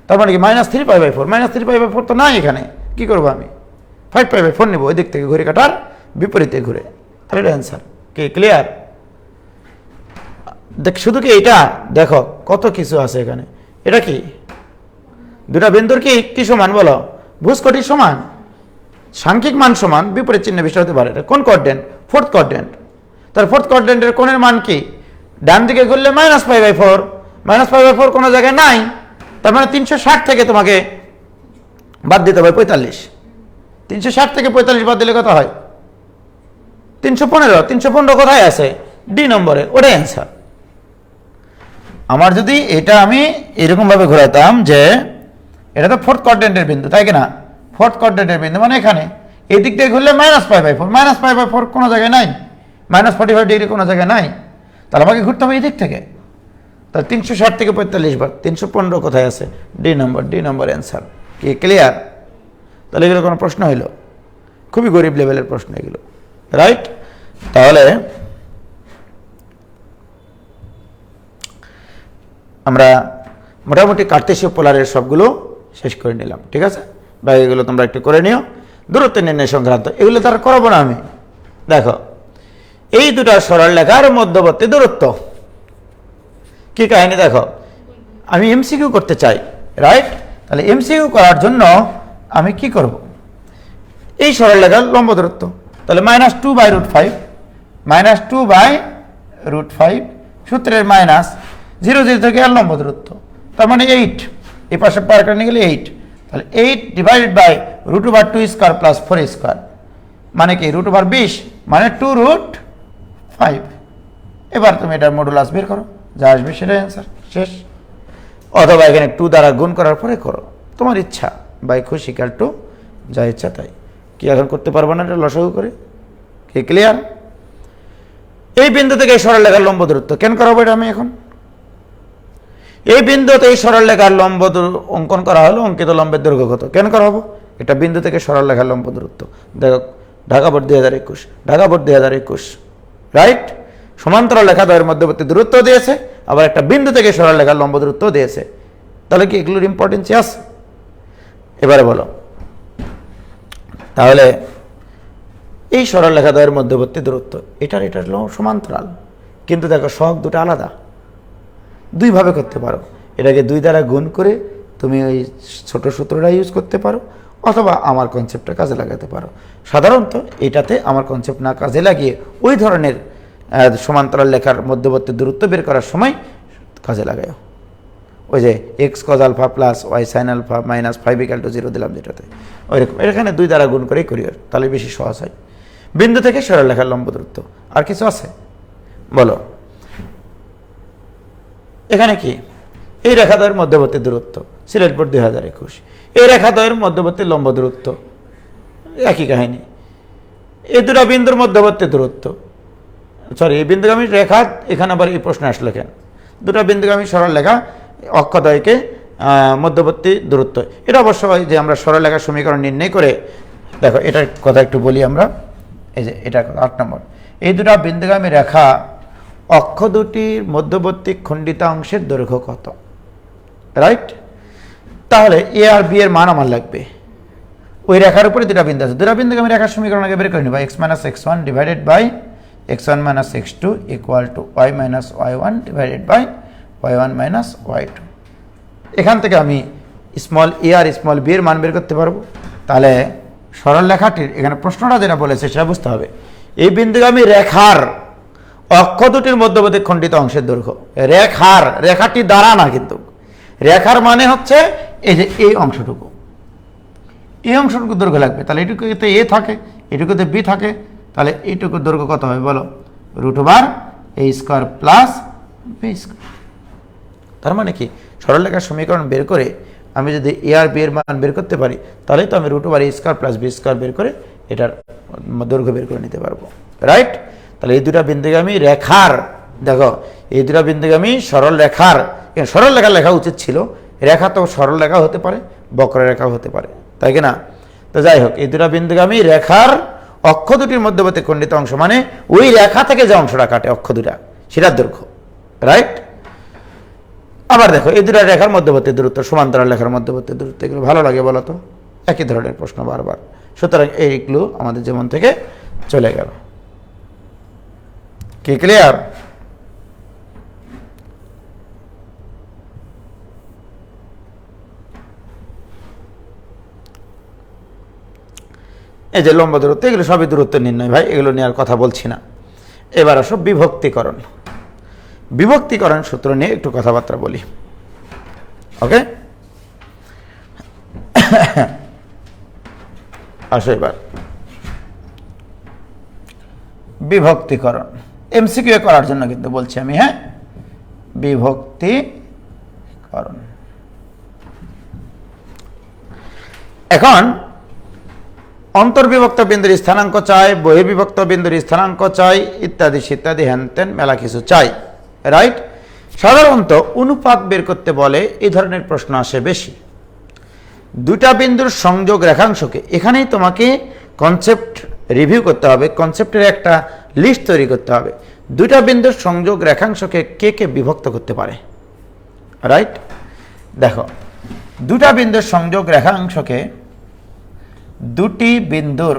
তার মানে কি minus 3 pi by 4, minus 3 pi by 4 তো নাই এখানে, কি করবো আমি? 5 পাই বাই 4 নেবো, ওই দিক থেকে ঘড়ি কাটার বিপরীতে ঘুরে। তাহলে এটা অ্যান্সার কি ক্লিয়ার? দেখ শুধু কি এটা দেখো কত কিছু আছে এখানে। এটা কি দুটা বিন্দুর কি সমান বলো? ভুজকটি সমান, সাংখ্যিক মান সমান, বিপরীত চিহ্ন বিশিষ্ট হতে পারে। কোন কোয়াড্রেন্ট? Fourth quadrant. তার ফোর্থ কোয়াড্রেন্টের কোণের মান কি? ডান দিকে ঘুরলে minus pi by 4, minus pi by 4 কোনো জায়গায় নাই, তার মানে 360 থেকে তোমাকে বাদ দিতে হবে 45। 360 থেকে 45 বাদ দিলে কত হয়? 315। 315 কোথায় আছে? ডি নম্বরে, ওটাই অ্যান্সার। আমার যদি এটা আমি এরকম ভাবে ঘোরাতাম যে এটা তো ফোর্থ কোয়াড্রেন্টের বিন্দু, তাই কিনা? ফোর্থ কোয়াড্রেন্টের বিন্দু মানে এখানে এই দিক থেকে ঘুরলে minus pi by 4, minus pi by 4 কোনো জায়গায় নাই, মাইনাস 45 ডিগ্রি কোনো জায়গায় নাই, তাহলে আমাকে ঘুরতে হবে এই দিক থেকে। তাহলে 360 থেকে 45 বার, 315 কোথায় আছে? ডি নম্বর, ডি নম্বর অ্যান্সার। কি ক্লিয়ার? তাহলে এগুলো কোনো প্রশ্ন হইল? খুবই গরিব লেভেলের প্রশ্ন এগুলো, রাইট? তাহলে আমরা মোটামুটি কার্তেশীয় পোলারের সবগুলো শেষ করে নিলাম, ঠিক আছে? বা এগুলো তোমরা একটু করে নিও। দূরত্ব নির্ণয় সংক্রান্ত এগুলো তার করাবো না আমি। দেখো এই দুটা সরল রেখার মধ্যবর্তী দূরত্ব কি কাহিনী দেখো, আমি এমসিকিউ করতে চাই, রাইট? তাহলে এমসিকিউ করার জন্য আমি কি করব? এই সরল রেখার লম্ব দূরত্ব, তাহলে -2 বাই √5, -2 বাই √5 সূত্রের মাইনাস 0 0 থেকে আর লম্ব দূরত্ব, তার মানে 8, এই পাশে পার করে নিয়ে গেলে 8, তাহলে 8 divided by √2 square plus 4 square মানে কি √20 মানে 2√5। এবার তুমি এটার মডুলাস বের করো, যা আসবে সেটাই অ্যান্সার, শেষ। অথবা এখানে 2 দ্বারা গুণ করার পরে করো, তোমার ইচ্ছা, বাই খুশি ইকুয়াল টু যা ইচ্ছা তাই। কি এখন করতে পারবো না এটা লসাগু করে? কি ক্লিয়ার? এই বিন্দু থেকে এই সরল রেখার লম্ব দূরত্ব কেন করাবো এটা আমি এখন? এই বিন্দুতে এই সরল রেখার লম্ব অঙ্কন করা হলো, অঙ্কিত লম্বের দৈর্ঘ্য কত কেন করাবো? এটা বিন্দু থেকে সরল রেখার লম্ব দূরত্ব। দেখো Dhaka board 2021, Dhaka board 2021, right? সমান্তরাল রেখা দ্বয়ের মধ্যবর্তী দূরত্ব দিয়েছে, আবার একটা বিন্দু থেকে সরল রেখার লম্ব দূরত্ব দিয়েছে। তাহলে কি এগুলোর ইম্পর্টেন্স আছে? এবারে বলো, তাহলে এই সরল রেখা দ্বয়ের মধ্যবর্তী দূরত্ব এটার সমান্তরাল, কিন্তু দেখো সহগ দুটো আলাদা, দুইভাবে করতে পারো। এটাকে 2 দ্বারা গুণ করে তুমি ওই ছোট সূত্রটা ইউজ করতে পারো, অথবা আমার কনসেপ্টটা কাজে লাগাতে পারো। সাধারণত এটাতে আমার কনসেপ্ট না কাজে লাগিয়ে ওই ধরনের সমান্তরাল রেখার মধ্যবর্তী দূরত্ব বের করার সময় কাজে লাগাও। ওই যে x cos alpha plus y sine alpha minus 5 = 0 দিলাম যেটাতে, ওইরকম এখানে 2 দ্বারা গুণ করেই করি, তাহলে বেশি সহজ হয়। বিন্দু থেকে সরলরেখার লম্ব দূরত্ব, আর কিছু আছে বলো? এখানে কি এই রেখাদ্বয়ের মধ্যবর্তী দূরত্ব, সিলেট বোর্ড 2021, এই রেখাদ্বয়ের মধ্যবর্তী লম্ব দূরত্ব, একই কাহিনী। এই দুটা বিন্দুর মধ্যবর্তী দূরত্ব, সরি এই বিন্দুগামী রেখা, এখানে আবার এই প্রশ্ন আসলে কেন? দুটা বিন্দুগামী সরলরেখা অক্ষদ্বয়কে মধ্যবর্তী দূরত্ব, এটা অবশ্যই যে আমরা সরলরেখার সমীকরণ নির্ণয় করে, দেখো এটার কথা একটু বলি আমরা। এই যে এটা 8 নম্বর, এই দুটা বিন্দুগামী রেখা অক্ষ দুটির মধ্যবর্তী খণ্ডিত অংশের দৈর্ঘ্য কত, রাইট? তাহলে এ আর বি এর মান আমার লাগবে, ওই রেখার উপরে দুটা বিন্দু আছে, দুটা বিন্দুগামী রেখার সমীকরণ আগে বের করে নিব। x - x1 divided by x1 - x2 equal to y - y1 divided by y1 - y2। এখান থেকে আমি স্মল এ আর স্মল বি এর মান বের করতে পারবো। তাহলে সরল রেখাটির এখানে প্রশ্নটা যেটা বলেছে সেটা বুঝতে হবে, এই বিন্দুগামী রেখার অক্ষ দুটির মধ্যবর্তী খণ্ডিত অংশের দৈর্ঘ্য, রেখাটি দ্বারা না, কিন্তু রেখার মানে হচ্ছে এই যে এই অংশটুকু, এই অংশটুকু দৈর্ঘ্য লাগবে। তাহলে এটুকুতে এ থাকে, এটুকুতে বি থাকে, তাহলে এইটুকুর দৈর্ঘ্য কত হবে বলো? √a² plus b square. তার মানে কি সরলরেখার সমীকরণ বের করে আমি যদি এ আর বি এর মান বের করতে পারি, তাহলেই তো আমি √a² প্লাস বি স্কোয়ার বের করে এটার দৈর্ঘ্য বের করে নিতে পারবো, রাইট? তাহলে এই দুটা বিন্দুগামী রেখার, দেখো এই দুটা বিন্দুগামী সরল রেখার, সরল রেখা লেখা উচিত ছিল, রেখা তো সরল রেখা হতে পারে, বক্ররেখাও হতে পারে, তাই কি না? তো যাই হোক, এই দুটা বিন্দুগামী রেখার অক্ষ দুটির মধ্যবর্তী খণ্ডিত অংশ মানে ওই রেখা থেকে যে অংশটা কাটে অক্ষ দুটা, সেটার দৈর্ঘ্য, রাইট? আবার দেখো এই দুটা রেখার মধ্যবর্তী দূরত্ব, সমান্তরাল রেখার মধ্যবর্তী দূরত্ব, এগুলো ভালো লাগে বলো তো? একই ধরনের প্রশ্ন বারবার, সুতরাং এইগুলো আমাদের যেমন থেকে চলে গেল। কি ক্লিয়ার? এই যে লম্ব দূরত্ব, এগুলো সবই দূরত্ব নির্ণয় ভাই, এগুলো নিয়ে আর কথা বলছি না। এবার আসো বিভক্তিকরণ। বিভক্তিকরণ সূত্র নিয়ে একটু কথাবার্তা বলি, ওকে? আসো এবার বিভক্তিকরণ, এমসিকিউ করার জন্য কিন্তু বলছি আমি, হ্যাঁ? বিভক্তিকরণ। এখন অন্তর্বিভক্ত বিন্দুর স্থানাঙ্ক চাই, বহির্বিভক্ত বিন্দুর স্থানাঙ্ক চাই, ইত্যাদি ইত্যাদি হ্যানত্যান মেলা কিছু চাই, রাইট? সাধারণত অনুপাত বের করতে বলে এই ধরনের প্রশ্ন আসে বেশি। দুটা বিন্দুর সংযোগ রেখাংশকে, এখানেই তোমাকে কনসেপ্ট রিভিউ করতে হবে, কনসেপ্টের একটা লিস্ট তৈরি করতে হবে। দুটা বিন্দুর সংযোগ রেখাংশকে কে কে বিভক্ত করতে পারে, রাইট? দেখো দুটা বিন্দুর সংযোগ রেখাংশকে, দুটি বিন্দুর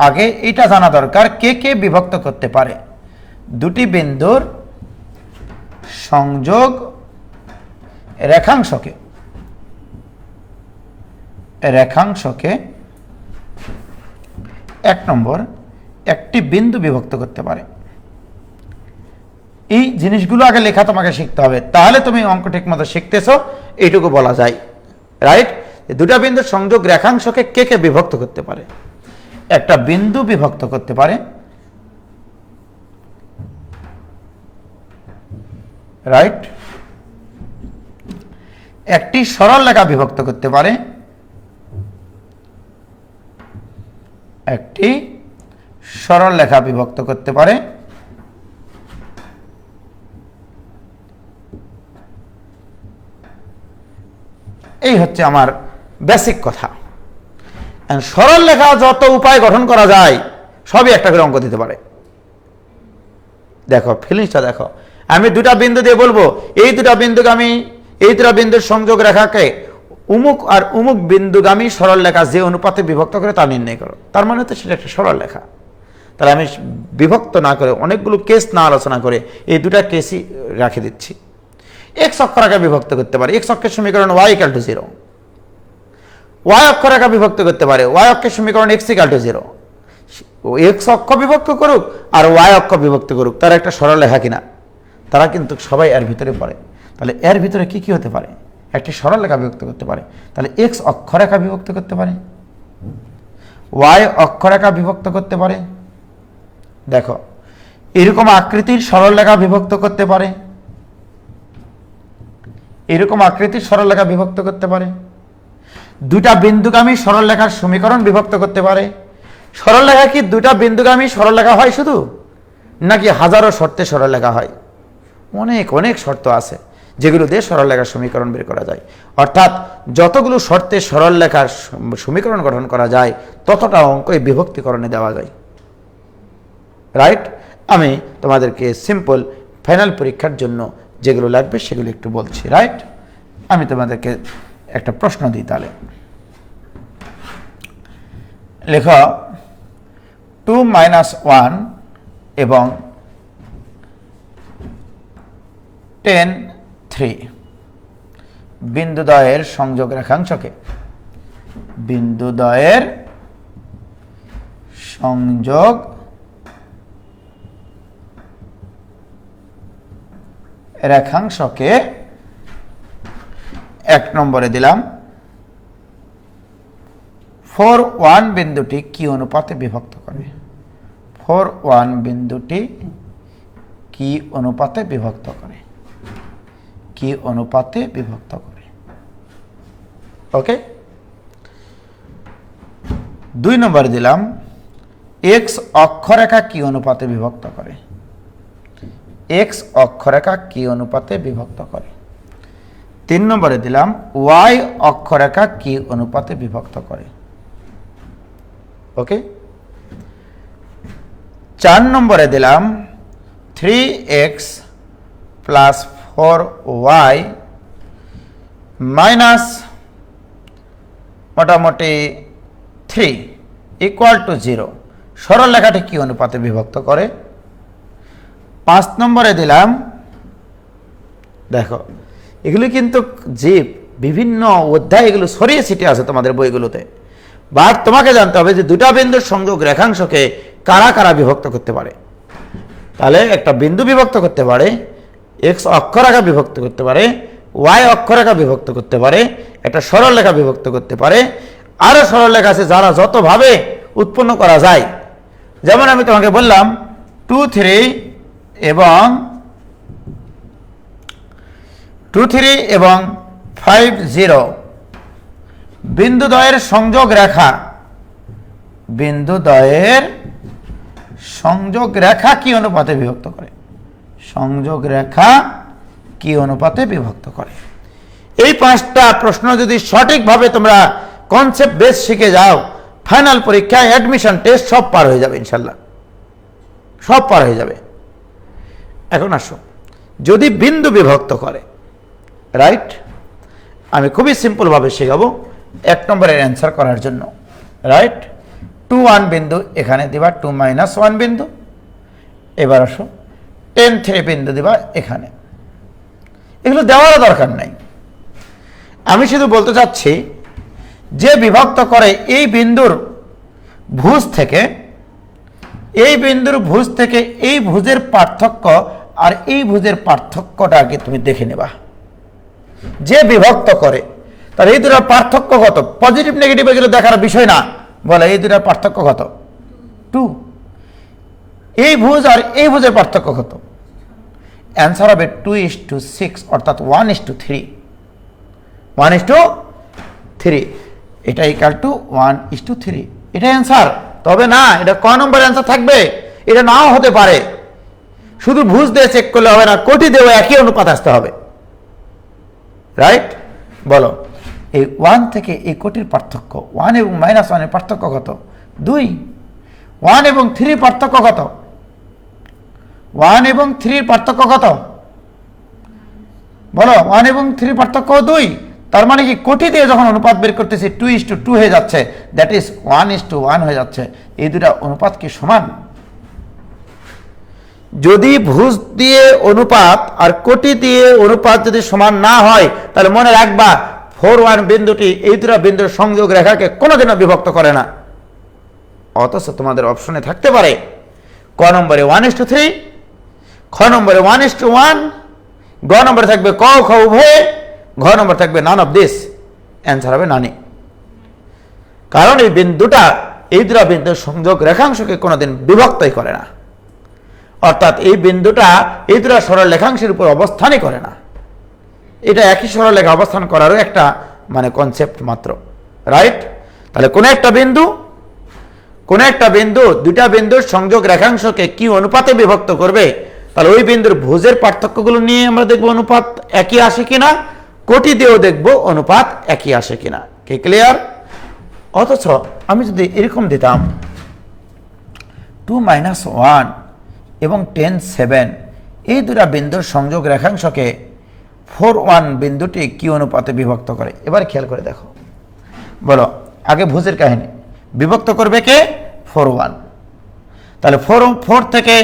আগে এটা জানা দরকার কে কে বিভক্ত করতে পারে। দুটি বিন্দুর সংযোগ রেখাংশকে এক নম্বর একটি বিন্দু বিভক্ত করতে পারে। এই জিনিসগুলো আগে লেখা তোমাকে শিখতে হবে, তাহলে তুমি অঙ্ক ঠিক মতো শিখতেছো, এইটুকু বলা যায়, রাইট? দুটা বিন্দুর সংযোগ রেখাংশকে কে কে বিভক্ত করতে পারে? একটা বিন্দু বিভক্ত করতে পারে, রাইট? একটি সরল রেখা বিভক্ত করতে পারে, একটি সরল রেখা বিভক্ত করতে পারে, এই হচ্ছে আমার বেসিক কথা। সরল রেখা যত উপায় গঠন করা যায় সবই একটা করে অঙ্ক দিতে পারে। দেখো ফিলিংসটা দেখো, আমি দুটা বিন্দু দিয়ে বলবো এই দুটা বিন্দুগামী, এই দুটা বিন্দুর সংযোগ রেখাকে উমুক আর উমুক বিন্দুগামী সরল রেখা যে অনুপাতে বিভক্ত করে তা নির্ণয় করো, তার মানে তো সেটা একটা সরল রেখা। তাহলে আমি বিভক্ত না করে, অনেকগুলো কেস না আলোচনা করে এই দুটা কেসই রাখে দিচ্ছি। এক্স অক্ষরেখা বিভক্ত করতে পারে, এক্স অক্ষের সমীকরণ y = 0। ওয়াই অক্ষরেখা বিভক্ত করতে পারে, ওয়াই অক্ষের সমীকরণ x = 0। এক্স অক্ষ বিভক্ত করুক আর ওয়াই অক্ষ বিভক্ত করুক, তারা একটা সরল রেখা কিনা? তারা কিন্তু সবাই এর ভিতরে পড়ে। তাহলে এর ভিতরে কি কি হতে পারে? একটি সরলরেখা বিভক্ত করতে পারে, তাহলে এক্স অক্ষরেখা বিভক্ত করতে পারে, ওয়াই অক্ষরেখা বিভক্ত করতে পারে, দেখো এরকম আকৃতির সরলরেখা বিভক্ত করতে পারে, এরকম আকৃতির সরলরেখা বিভক্ত করতে পারে, দুটা বিন্দুগামী সরলরেখার সমীকরণ বিভক্ত করতে পারে। সরলরেখা কি দুটা বিন্দুগামী সরলরেখা হয় শুধু, নাকি হাজারো শর্তে সরলরেখা হয়? অনেক অনেক শর্ত আছে যেগুলো দিয়ে সরলরেখার সমীকরণ বের করা যায়। অর্থাৎ যতগুলো শর্তে সরলরেখার সমীকরণ গঠন করা যায় ততটা অঙ্ক এই বিভক্তিকরণে দেওয়া যায়। রাইট? আমি তোমাদেরকে সিম্পল ফাইনাল পরীক্ষার জন্য যেগুলো লাগবে সেগুলো একটু বলছি। রাইট? আমি তোমাদেরকে একটা প্রশ্ন দিই, তাহলে লেখ 2 - 1 এবং 10 3 বিন্দুদ্বয়ের সংযোগ রেখাংশকে, বিন্দুদ্বয়ের সংযোগ রেখাংশকে 1 নম্বরে দিলাম 4 1 বিন্দুটি কি অনুপাতে বিভক্ত করে? 4 1 বিন্দুটি কি অনুপাতে বিভক্ত করে? কি অনুপাতে বিভক্ত করে? ওকে। 2 নম্বরে দিলাম এক্স অক্ষরেখা কি অনুপাতে বিভক্ত করে? এক্স অক্ষরেখা কি অনুপাতে বিভক্ত করে? 3 নম্বরে দিলাম ওয়াই অক্ষরেখা কি অনুপাতে বিভক্ত করে? ওকে। 4 নম্বরে দিলাম 3x + 4y মাইনাস মোটামুটি 3 = 0 সরলরেখাটি কি অনুপাতে বিভক্ত করে? 5 নম্বরে দিলাম, দেখো এগুলো কিন্তু যে বিভিন্ন অধ্যায় এগুলো ছড়িয়ে ছিটিয়ে আছে তোমাদের বইগুলোতে, বাট তোমাকে জানতে হবে যে দুটা বিন্দুর সংযোগ রেখাংশকে কারা কারা বিভক্ত করতে পারে। তাহলে একটা বিন্দু বিভক্ত করতে পারে, এক্স অক্ষরেখা বিভক্ত করতে পারে, ওয়াই অক্ষরেখা বিভক্ত করতে পারে, একটা সরলরেখা বিভক্ত করতে পারে, আরও সরলরেখা আছে যারা যতভাবে উৎপন্ন করা যায়। যেমন আমি তোমাকে বললাম 2 3 এবং 5 0 বিন্দুদ্বয়ের সংযোগ রেখা, বিন্দুদ্বয়ের সংযোগ রেখা কি অনুপাতে বিভক্ত করে? সংযোগ রেখা কি অনুপাতে বিভক্ত করে? এই 5টা প্রশ্ন যদি সঠিকভাবে তোমরা কনসেপ্ট বেস শিখে যাও, ফাইনাল পরীক্ষায় অ্যাডমিশন টেস্ট সব পার হয়ে যাবে ইনশাল্লাহ, সব পার হয়ে যাবে। এখন আসো, যদি বিন্দু বিভক্ত করে, রাইট, আমি খুবই সিম্পলভাবে শেখাবো 1 নম্বরের অ্যান্সার করার জন্য। রাইট? 2 1 বিন্দু এখানে দিবা, 2 - 1 বিন্দু। এবার আসো 10 3 বিন্দু দিবা এখানে। এগুলো দেওয়ারও দরকার নাই, আমি শুধু বলতে চাচ্ছি যে বিভক্ত করে এই বিন্দুর ভুজ থেকে, এই বিন্দুর ভুজ থেকে এই ভুজের পার্থক্য আর এই ভুজের পার্থক্যটা আগে তুমি দেখে নেবা। যে বিভক্ত করে তাহলে এই দুটার পার্থক্য কত? পজিটিভ নেগেটিভ এগুলো দেখার বিষয় না, বলে এই দুটার পার্থক্য কত? 2। এই ভুজ আর এই ভুজের পার্থক্য কত? অ্যান্সার হবে 2:6 অর্থাৎ 1:3। 1:3, এটা = 1:3, এটা অ্যান্সার। তবে না, এটা ক নম্বর অ্যান্সার থাকবে? এটা নাও হতে পারে। শুধু ভুজ দিয়ে চেক করলে হবে না, কোটি দিয়েও একই অনুপাত আসতে হবে। রাইট? বলো, এই 1 থেকে এই কোটির পার্থক্য, 1 এবং -1 এর পার্থক্য কত? 2। 1 এবং 3 পার্থক্য কত? 1 এবং 3 পার্থক্য কত? বলো, 1 এবং 3 পার্থক্য 2। তার মানে কি কোটি দিয়ে যখন অনুপাত বের করতেছি 2:2 হয়ে যাচ্ছে, দ্যাট ইজ 1:1 হয়ে যাচ্ছে। এই দুটা অনুপাত কি সমান? যদি ভুজ দিয়ে অনুপাত আর কোটি দিয়ে অনুপাত যদি সমান না হয়, তাহলে মনে রাখবা 4 1 বিন্দুটি এই দুটা বিন্দুর সংযোগ রেখাকে কোনোদিনও বিভক্ত করে না। অথচ তোমাদের অপশনে থাকতে পারে ক নম্বরে 1:3, খ নম্বরে 1:1, গ নম্বরে থাকবে ক খ উভয়ে, ঘ নম্বর থাকবে নান অফ দিস, অ্যান্সার হবে নানি। কারণ এই বিন্দুটা এই দুটা বিন্দুর সংযোগ রেখাংশকে কোনোদিন বিভক্তই করে না, অর্থাৎ এই বিন্দুটা এই দুটা সরল রেখাংশের উপর অবস্থানই করে না। এটা একই সরলরেখা অবস্থান করারও একটা মানে কনসেপ্ট মাত্র, রাইট? তাহলে কোন একটা বিন্দু দুইটা বিন্দুর সংযোগ রেখাংশকে কি অনুপাতে বিভক্ত করবে, তাহলে ওই বিন্দুর ভুজের পার্থক্যগুলো নিয়ে আমরা দেখবো অনুপাত একই আসে কিনা, কোটি দিয়েও দেখবো অনুপাত একই আসে কিনা। কি ক্লিয়ার? অথচ আমি যদি এরকম দিতাম 2 - 1 এবং 10 7, এই দুটা বিন্দুর সংযোগ রেখাংশকে 4 1 বিন্দুটি কি অনুপাতে বিভক্ত করে, এবার খেয়াল করে দেখো। বলো আগে ভুজের কাহিনী, বিভক্ত করবে কে? 4 1। তাহলে 4 থেকে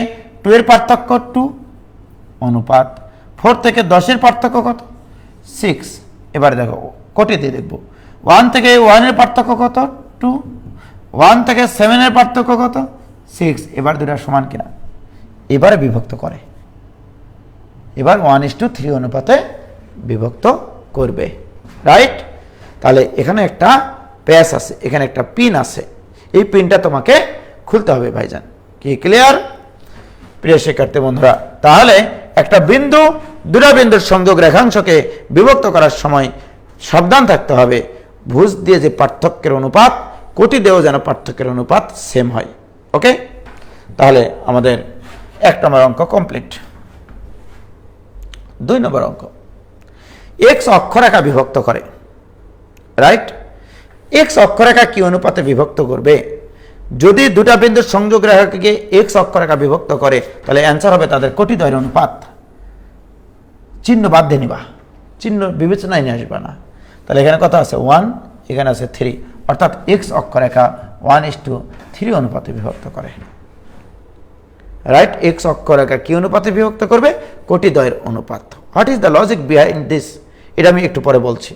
2 এর পার্থক্য 2 অনুপাত, 4 থেকে 10 এর পার্থক্য কত? 6। এবারে দেখো কোটি দিয়ে দেখবো, 1 থেকে 1 এর পার্থক্য কত? 2। 1 থেকে 7 এর পার্থক্য কত? 6। এবার দুটা সমান কিনা, এবারে বিভক্ত করে, এবার 1:3 অনুপাতে বিভক্ত করবে, রাইট? তাহলে এখানে একটা প্যাচ আছে, এখানে একটা পিন আছে, এই পিনটা তোমাকে খুলতে হবে ভাইজান। কি ক্লিয়ার প্রিয় শিক্ষার্থী বন্ধুরা? তাহলে একটা বিন্দু দুটা বিন্দুর সংযোগ রেখাংশকে বিভক্ত করার সময় সাবধান থাকতে হবে, ভুজ দিয়ে যে পার্থক্যের অনুপাত, কোটি দিয়েও যেন পার্থক্যের অনুপাত সেম হয়। ওকে, তাহলে আমাদের 1 নম্বর অঙ্ক কমপ্লিট। 2 নম্বর অঙ্ক, এক্স অক্ষরেখা বিভক্ত করে, রাইট? এক্স অক্ষরেখা কি অনুপাতে বিভক্ত করবে? যদি দুটা বিন্দুর সংযোগ রেখাকে এক্স অক্ষরেখা বিভক্ত করে, তাহলে অ্যান্সার হবে তাদের কোটিদ্বয়ের অনুপাত। চিহ্ন বাদ দিয়ে নিবা, চিহ্ন বিবেচনায় নিয়ে আসবে না। তাহলে এখানে কত আছে? 1, এখানে আছে 3, অর্থাৎ এক্স অক্ষরেখা 1:3 অনুপাতে বিভক্ত করে, রাইট? এক্স অক্ষরেখা কি অনুপাতে বিভক্ত করবে? কোটিদ্বয়ের অনুপাত। What is the logic behind this, এটা আমি একটু পরে বলছি।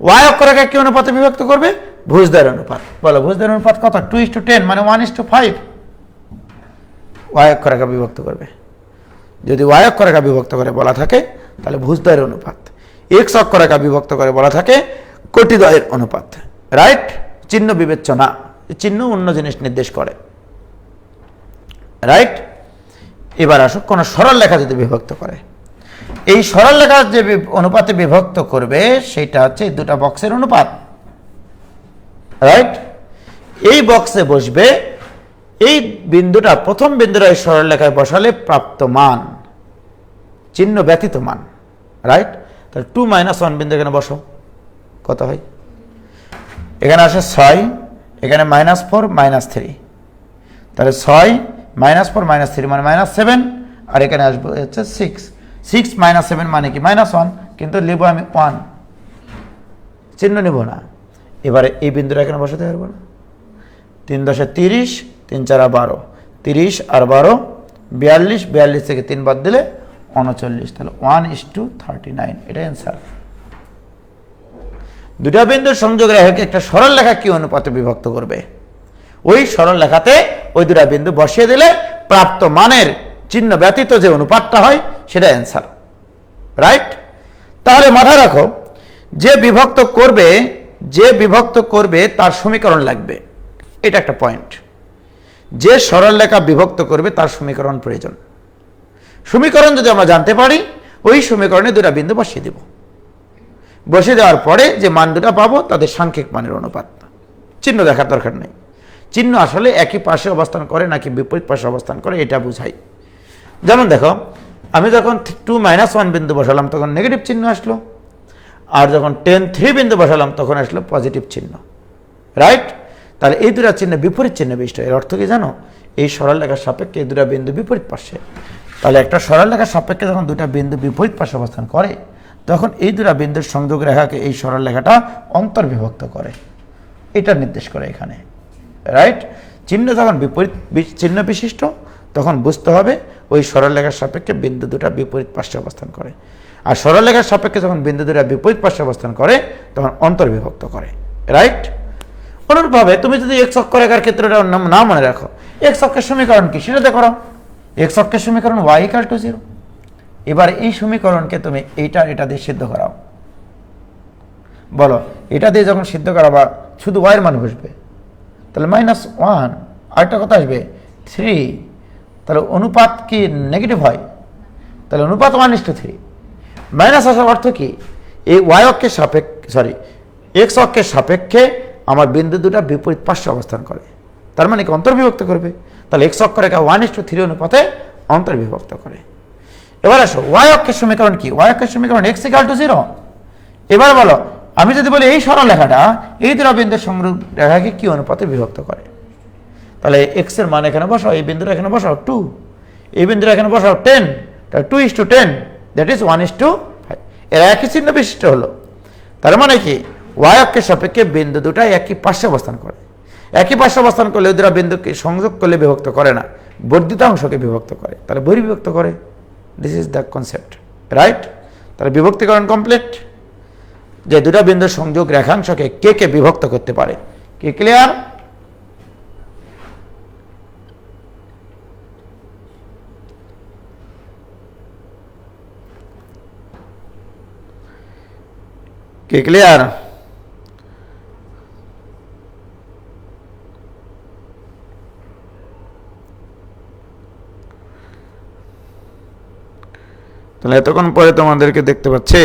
ওয়াই অক্ষরেখা কি অনুপাতে বিভক্ত করবে? ভুজদ্বয়ের অনুপাত। বলো ভুজদ্বয়ের অনুপাত কত? 2:10, মানে 1:5 ওয়াই অক্ষরেখা বিভক্ত করবে। যদি ওয়াই অক্ষরেখা বিভক্ত করে বলা থাকে তাহলে ভুজদ্বয়ের অনুপাত, এক্স অক্ষরেখা বিভক্ত করে বলা থাকে কোটিদ্বয়ের অনুপাত, রাইট? চিহ্ন বিবেচ্য না, চিহ্ন অন্য জিনিস নির্দেশ করে, রাইট? এবার আসো কোন সরল রেখা যদি বিভক্ত করে, এই সরল রেখা যে অনুপাতে বিভক্ত করবে সেটা হচ্ছে দুটা বক্সের অনুপাত, রাইট? এই বক্সে বসবে এই বিন্দুটা, প্রথম বিন্দুটা এই সরল রেখায় বসালে প্রাপ্ত মান, চিহ্ন ব্যতীত মান, রাইট? তাহলে 2 - 1 বিন্দু এখানে বসো, কত হয়? এখানে আসে 6, এখানে -4 -3, তাহলে 6 -4 -3 মানে -7, আর এখানে আসবে হচ্ছে 6 - 7 মানে কি? -1, কিন্তু নেব আমি 1, চিহ্ন নেব না। এবারে এই বিন্দুটা এখানে বসাতে পারবো না। 3 × 10 = 30, 3 × 4 = 12, 30 আর 12 42, 42 থেকে 3 বাদ দিলে 39, তাহলে 1:39, এটা অ্যান্সার। দুটা বিন্দুর সংযোগ রেখাকে একটা সরল রেখা কি অনুপাতে বিভক্ত করবে? ওই সরল রেখাতে ওই দুটা বিন্দু বসিয়ে দিলে প্রাপ্ত মানের চিহ্ন ব্যতীত যে অনুপাতটা হয় সেটা অ্যান্সার, রাইট? তাহলে মাথায় রাখো, যে বিভক্ত করবে তার সমীকরণ লাগবে, এটা একটা পয়েন্ট। যে সরল রেখা বিভক্ত করবে তার সমীকরণ প্রয়োজন। সমীকরণ যদি আমরা জানতে পারি, ওই সমীকরণে দুটা বিন্দু বসিয়ে দেব, বসিয়ে দেওয়ার পরে যে মান দুটা পাবো তাদের সাংখ্যিক মানের অনুপাত। চিহ্ন দেখার দরকার নেই, চিহ্ন আসলে একই পাশে অবস্থান করে নাকি বিপরীত পাশে অবস্থান করে এটা বুঝাই। যেমন দেখো, আমি যখন 2 - 1 বিন্দু বসালাম তখন নেগেটিভ চিহ্ন আসলো, আর যখন 10 3 বিন্দু বসালাম তখন আসলো পজিটিভ চিহ্ন, রাইট? তাহলে এই দুটা চিহ্ন বিপরীত চিহ্ন বিশিষ্ট। এর অর্থ কি জানো? এই সরল রেখার সাপেক্ষে এই দুটা বিন্দু বিপরীত পাশে। তাহলে একটা সরল রেখার সাপেক্ষে যখন দুটা বিন্দু বিপরীত পাশে অবস্থান করে, তখন এই দুটা বিন্দুর সংযোগ রেখাকে এই সরল রেখাটা অন্তর্বিভক্ত করে, এটা নির্দেশ করে এখানে, রাইট? চিহ্ন যখন বিপরীত চিহ্ন বিশিষ্ট তখন বুঝতে হবে ওই সরল রেখার সাপেক্ষে বিন্দু দুটা বিপরীত পাশে অবস্থান করে, আর সরল রেখার সাপেক্ষে যখন বিন্দু দুটা বিপরীত পাশে অবস্থান করে তখন অন্তর্বিভক্ত করে, রাইট? অনুরূপভাবে তুমি যদি এক্স অক্ষরেখার ক্ষেত্রে না মনে রাখো, এক্স অক্ষের সমীকরণ কি সেটা দেখো। এক্স অক্ষের সমীকরণ y = 0, এবার এই সমীকরণকে তুমি এটা দিয়ে সিদ্ধ করাও। বলো, এটা দিয়ে যখন সিদ্ধ করাবা শুধু ওয়াইয়ের মান বসবে, তাহলে -1, আরেকটা কথা আসবে 3, তাহলে অনুপাত কি নেগেটিভ হয়? তাহলে অনুপাত 1:3। মাইনাস আসার অর্থ কি? এই ওয়াই অক্ষের সাপেক্ষে এক্স অক্ষের সাপেক্ষে আমার বিন্দু দুটা বিপরীত পার্শ্বে অবস্থান করে, তার মানে কি অন্তর্বিভক্ত করবে। তাহলে এক্স অক্ষরেখা 1:3 অনুপাতে অন্তর্বিভক্ত করে। এবার আসো ওয়াই অক্ষের সমীকরণ কি? ওয়াই অক্ষের সমীকরণ x = 0। এবার বলো, আমি যদি বলি এই সরল রেখাটা এই দুটো বিন্দুর সংযোগ রেখাকে কি অনুপাতে বিভক্ত করে? তাহলে x এর মান এখানে বসাও, এই বিন্দুটা এখানে বসাও 2, এই বিন্দুটা এখানে বসাও 10, তাহলে 2:10, দ্যাট ইজ 1:5। এর একই চিহ্ন বিশিষ্ট হলো। তার মানে কি ওয়াই অক্ষের সাপেক্ষে বিন্দু দুটা একই পার্শ্বে অবস্থান করে। একই পার্শ্বে অবস্থান করলে দুটো বিন্দুকে সংযোগ করলে বিভক্ত করে না, বর্ধিত অংশকে বিভক্ত করে, তাহলে বহির্বিভক্ত করে। This is the concept, right? তাহলে বিভক্তিকরণ কমপ্লিট। যে দুটা বিন্দুর সংযোগ রেখাংশকে কে বিভক্ত করতে পারে, কি ক্লিয়ার? কি ক্লিয়ার? তাহলে এতক্ষণ পরে তোমাদেরকে দেখতে পাচ্ছি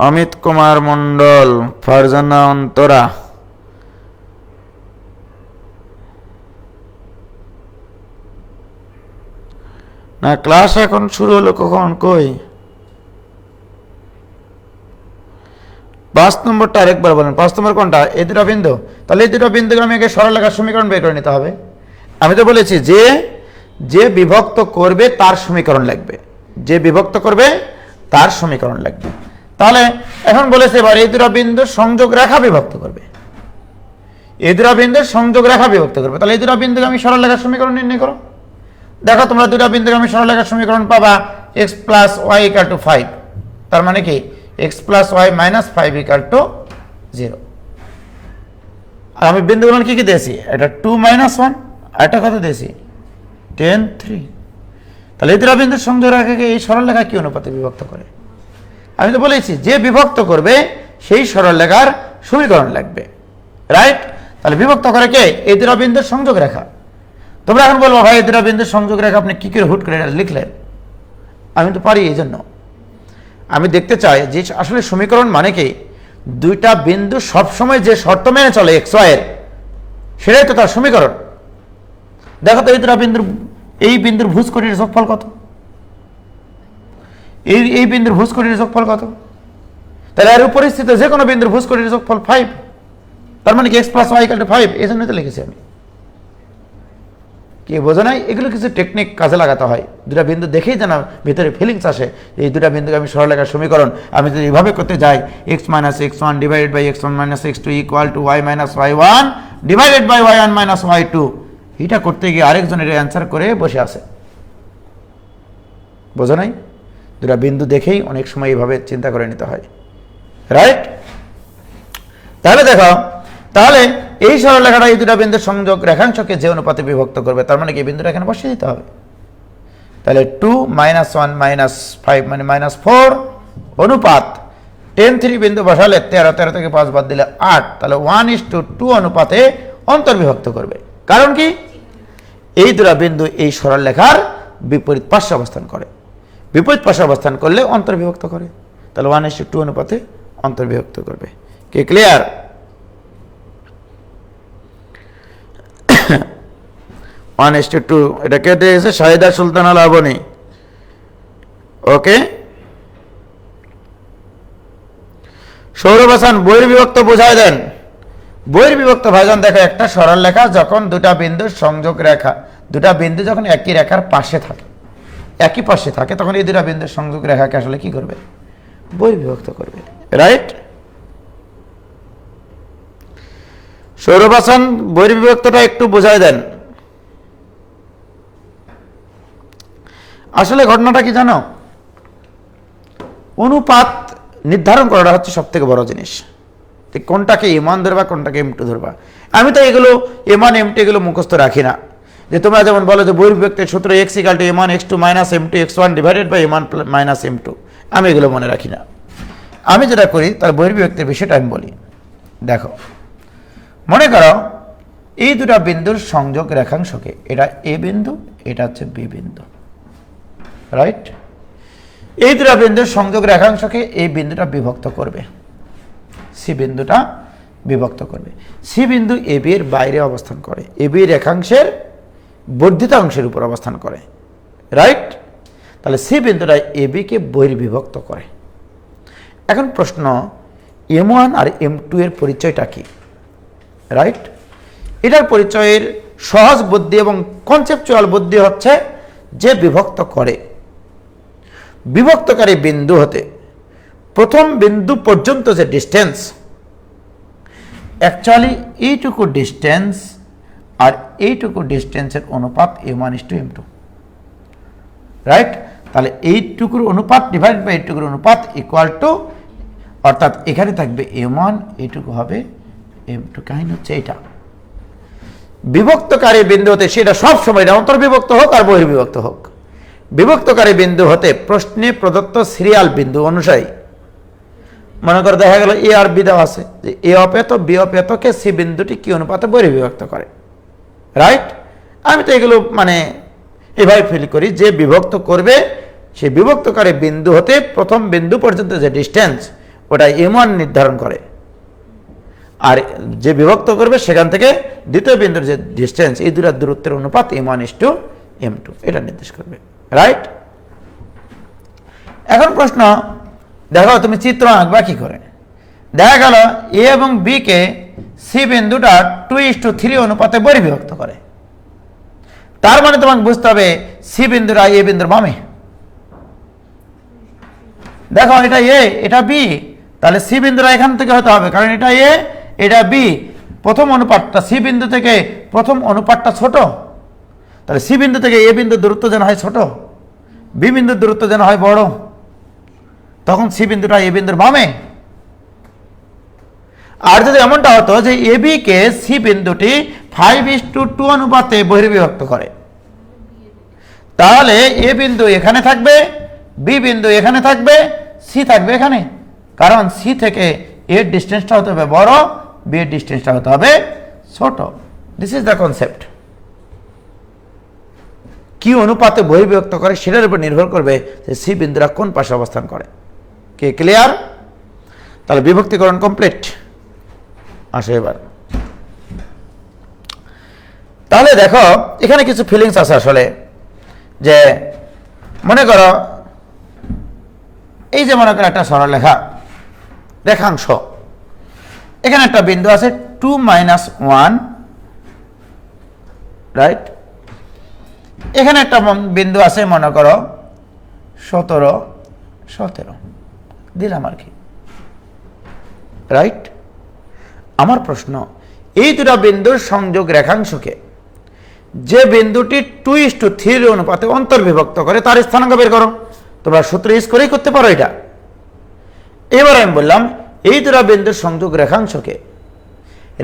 অমিত কুমার মন্ডল, ফারজানা অন্তরা, না ক্লাস এখন শুরু হলো কখন? কই 5 নম্বরটা আরেকবার বলেন। 5 নম্বর কোনটা? এই দুটো বিন্দু। তাহলে এই দুটো বিন্দুকে আমি সরলরেখার সমীকরণ বের করে নিতে হবে। আমি তো বলেছি যে বিভক্ত করবে তার সমীকরণ লাগবে, যে বিভক্ত করবে তার সমীকরণ লাগবে। তাহলে এখন বলেছে এবার এই দুটো বিন্দুর সংযোগ রেখা বিভক্ত করবে, এই দুটো বিন্দুর সংযোগ রেখা বিভক্ত করবে। তাহলে এই দুটো বিন্দুকে আমি সরলরেখার সমীকরণ নির্ণয় করো। দেখো তোমরা দুটো বিন্দুকে আমি সরলরেখার সমীকরণ পাবা x + y = 5, তার মানে কি x + y - 5 = 0। আর আমি বিন্দুগুলো কি দিয়েছি? এটা 2 - 1, আর এটা কত দিয়েছি? 10 3। তাহলে এই দুটো বিন্দুর সংযোগ রেখাকে এই সরলরেখা কি অনুপাতে বিভক্ত করে? আমি তো বলেছি যে বিভক্ত করবে সেই সরলরেখার সমীকরণ লাগবে, রাইট? তাহলে বিভক্ত করে কে? এই দুটো বিন্দুর সংযোগ রেখা। তোমরা এখন বলবো ভাই এই দুটো বিন্দুর সংযোগ রেখা আপনি কি করে হুট করে লিখলেন? আমি তো পারি, এই জন্য আমি দেখতে চাই যে আসলে সমীকরণ মানে কি দুইটা বিন্দু সবসময় যে শর্ত মেনে চলে x y এর, সেটাই তো তার সমীকরণ। দেখো তো এই দুটো বিন্দুর, এই বিন্দুর ভুজকটির যোগফল কত? এই বিন্দুর ভুজকটির যোগফল কত? তাহলে এর উপরিস্থিত যে কোনো বিন্দুর ভুজকটির যোগফল 5, তার মানে কি x + y = 5। এই জন্যই তো লিখেছি আমি। কি বোঝো নাই? এগুলো কিছু টেকনিক কাজে লাগাতে হয়। দুটা বিন্দু দেখেই যেন ভিতরে ফিলিংস আসে। এই দুটা বিন্দুকে আমি সরলরেখার সমীকরণ আমি যদি এভাবে করতে যাই, x - x1 / x1 - x2 = y - y1 / y1 - y2। এটা করতে গিয়ে আরেকজনের অ্যান্সার করে বসে আছে। বোঝো নাই? দুটা বিন্দু দেখেই অনেক সময় এইভাবে চিন্তা করে নিতে হয়, রাইট? তাহলে দেখো, তাহলে এই সরলরেখাটা এই দুটো বিন্দুর সংযোগ রেখাংশকে যে অনুপাতে বিভক্ত করবে, তার মানে কি বিন্দুটা এখানে বসিয়ে দিতে হবে। তাহলে 2 - 1 - 5 মানে -4 অনুপাত 10 3 বিন্দু বসালে 13 থেকে 5 বাদ দিলে 8, তাহলে 1:2 অনুপাতে অন্তর্বিভক্ত করবে। কারণ কি এই দুটো বিন্দু এই সরলরেখার বিপরীত পার্শ্বে অবস্থান করে, বিপরীত পার্শ্বে অবস্থান করলে অন্তর্বিভক্ত করে। তাহলে 1:2 অনুপাতে অন্তর্বিভক্ত করবে। কি ক্লিয়ার? 1:2 এটা কে দিয়েছে? শাহিদা সুলতানা লাবণী। ওকে, সৌরভ হাসান বহির্বিভক্ত বোঝায় দেন। বহির্বিভক্ত ভাইজান দেখো, একটা সরল রেখা যখন দুটা বিন্দুর সংযোগ রেখা, দুটা বিন্দু যখন একই রেখার পাশে থাকে, একই পাশে থাকে, তখন এই দুটা বিন্দুর সংযোগ রেখাকে আসলে কি করবে? বহির্বিভক্ত করবে, রাইট? সৌরভ হাসান বহির্বিভক্তটা একটু বোঝায় দেন। আসলে ঘটনাটা কি জানো? অনুপাত নির্ধারণ করাটা হচ্ছে সব থেকে বড় জিনিস। কোনটাকে m1 ধরবা, কোনটাকে m2 ধরবা। আমি তো এগুলো m1 m2 এগুলো মুখস্থ রাখি না, যে তোমরা যেমন বলো যে বহির্বিভক্তির সূত্র x = m1 x2 - m2 x1 / m1 - m2, আমি এগুলো মনে রাখি না। আমি যেটা করি তার বহির্বিভক্তির বিষয়টা আমি বলি। দেখো, মনে করো এই দুটো বিন্দুর সংযোগ রেখাংশকে, এটা এ বিন্দু, এটা হচ্ছে বি বিন্দু, রাইট? এই দুটো বিন্দুর সংযোগ রেখাংশকে এই বিন্দুটা বিভক্ত করবে, সি বিন্দুটা বিভক্ত করবে। সি বিন্দু এ বি এর বাইরে অবস্থান করে, এ বি রেখাংশের বর্ধিত অংশের উপর অবস্থান করে, রাইট? তাহলে সি বিন্দুটা এ বিকে বহির্বিভক্ত করে। এখন প্রশ্ন, m1 আর m2 এর পরিচয়টা কি, রাইট? এটার পরিচয়ের সহজ বুদ্ধি এবং কনসেপচুয়াল বুদ্ধি হচ্ছে যে বিভক্ত করে, বিভক্তকারী বিন্দু হতে প্রথম বিন্দু পর্যন্ত যে ডিস্টেন্স, অ্যাকচুয়ালি এইটুকু ডিস্টেন্স আর এইটুকু ডিস্টেন্সের অনুপাত m1:m2, রাইট? তাহলে এইটুকুর অনুপাত ডিভাইড বাই এইটুকুর অনুপাত ইকুয়াল টু, অর্থাৎ এখানে থাকবে m1, এইটুকু হবে m2। কাহিনী হচ্ছে এটা, বিভক্তকারী বিন্দু হতে, সেটা সবসময় অন্তর্বিভক্ত হোক আর বহির্বিভক্ত হোক, বিভক্তকারী বিন্দু হতে প্রশ্নে প্রদত্ত সিরিয়াল বিন্দু অনুযায়ী, মনে করে দেখা গেল এ আর বি দেওয়া আছে, যে এ অপেত বি অপেতকে সি বিন্দুটি কি অনুপাতে বহির্বিভক্ত করে, রাইট? আমি তো এগুলো মানে এভাবে ফিল করি, যে বিভক্ত করবে সে বিভক্তকারী বিন্দু হতে প্রথম বিন্দু পর্যন্ত যে ডিস্টেন্স, ওটা m1 নির্ধারণ করে, আর যে বিভক্ত করবে সেখান থেকে দ্বিতীয় বিন্দুর যে ডিস্টেন্স, এই দুটার দূরত্বের অনুপাত m1:m2, এটা নির্দেশ করবে, রাইট? এখন প্রশ্ন, দেখো তুমি চিত্র আঁকবা কি করে? দেখা গেল এ এবং বি কে সি বিন্দুটা 2:3 অনুপাতে বহির্বিভক্ত করে। তার মানে তোমাকে বুঝতে হবে সি বিন্দুটা এ বিন্দুর বামে। দেখো এটা এ, এটা বি, তাহলে সি বিন্দুটা এখান থেকে হতে হবে, কারণ এটা এ, এটা বি। প্রথম অনুপাতটা সি বিন্দু থেকে, প্রথম অনুপাতটা ছোট, তাহলে সি বিন্দু থেকে এ বিন্দুর দূরত্ব যেন হয় ছোট, বি বিন্দুর দূরত্ব যেন হয় বড়, তখন সি বিন্দুটা এ বিন্দুর বামে। আর যদি এমনটা হতো যে এ বি কে সি বিন্দুটি 5:2 অনুপাতে বহির্বিভক্ত করে, তাহলে এ বিন্দু এখানে থাকবে, বি বিন্দু এখানে থাকবে, সি থাকবে এখানে, কারণ সি থেকে এর ডিস্টেন্সটা হতে হবে বড়, বি এর ডিস্টেন্সটা হতে হবে ছোট। This is the concept. কি অনুপাতে বহির্বিভক্ত করে সেটার উপর নির্ভর করবে যে সি বিন্দুরা কোন পাশে অবস্থান করে। কে ক্লিয়ার? তাহলে বিভক্তিকরণ কমপ্লিট। আসে এবার, তাহলে দেখো এখানে কিছু ফিলিংস আছে আসলে, যে মনে করো এই যে মনে করো একটা সরলরেখা রেখাংশ, এখানে একটা বিন্দু আছে 2 - 1, রাইট? এখানে একটা বিন্দু আছে মনে করো 17 দিলাম আর কি, রাইট? আমার প্রশ্ন, এই দুটো বিন্দুর সংযোগ রেখাংশকে যে বিন্দুটি 2:3 অনুপাতে অন্তর্বিভক্ত করে তার স্থানাঙ্ক বের করো। তোমরা সূত্র ইউজ করেই করতে পারো এটা। এবার আমি বললাম এই দুটো বিন্দুর সংযোগ রেখাংশকে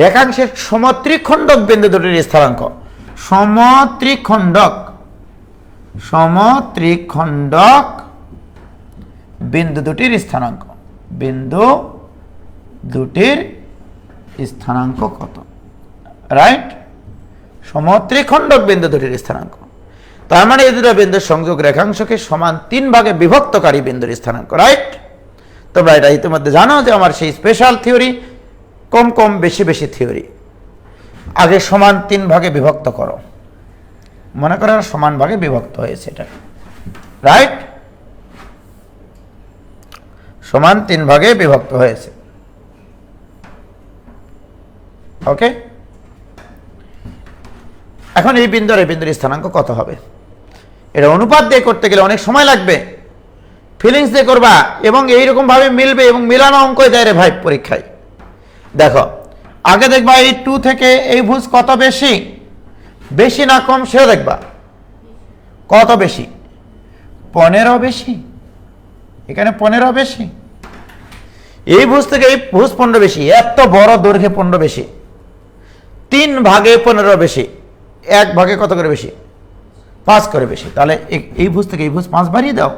রেখাংশের সমত্রিখণ্ডক বিন্দু দুটির স্থানাঙ্ক, সমত্রিখণ্ডক বিন্দু দুটির স্থানাঙ্ক, বিন্দু দুটির স্থানাঙ্ক কত, রাইট? সমত্রিখণ্ডক বিন্দু দুটির স্থানাঙ্ক, তার মানে এই দুটো বিন্দুর সংযোগ রেখাংশকে সমান 3 ভাগে বিভক্তকারী বিন্দুর স্থানাঙ্ক, রাইট? তোমরা এটা ইতিমধ্যে জানো যে আমার সেই স্পেশাল থিওরি, কম কম বেশি বেশি থিওরি। আগে সমান 3 ভাগে বিভক্ত করো, মনে করো সমান ভাগে বিভক্ত হয়েছে এটা, রাইট? সমান 3 ভাগে বিভক্ত হয়েছে, ওকে? এখন এই বিন্দু আর এই বিন্দুর স্থানাঙ্ক কত হবে? এটা অনুপাত দিয়ে করতে গেলে অনেক সময় লাগবে, ফিলিংস দিয়ে করবা এবং এইরকম ভাবে মিলবে, এবং মিলানো অঙ্ক দেয় রে ভাই পরীক্ষায়। দেখো আগে দেখবা এই 2 থেকে এই ভুজ কত বেশি, বেশি না কম সেও দেখবা। কত বেশি? 15 বেশি, এখানে 15 বেশি, এই ভুজ থেকে এই ভুজ 15 বেশি, এত বড় দৈর্ঘ্যে 15 বেশি, 3 ভাগে 15 বেশি, 1 ভাগে কত করে বেশি? 5 করে বেশি। তাহলে এই ভুজ থেকে এই ভুজ 5 বাড়িয়ে দাও,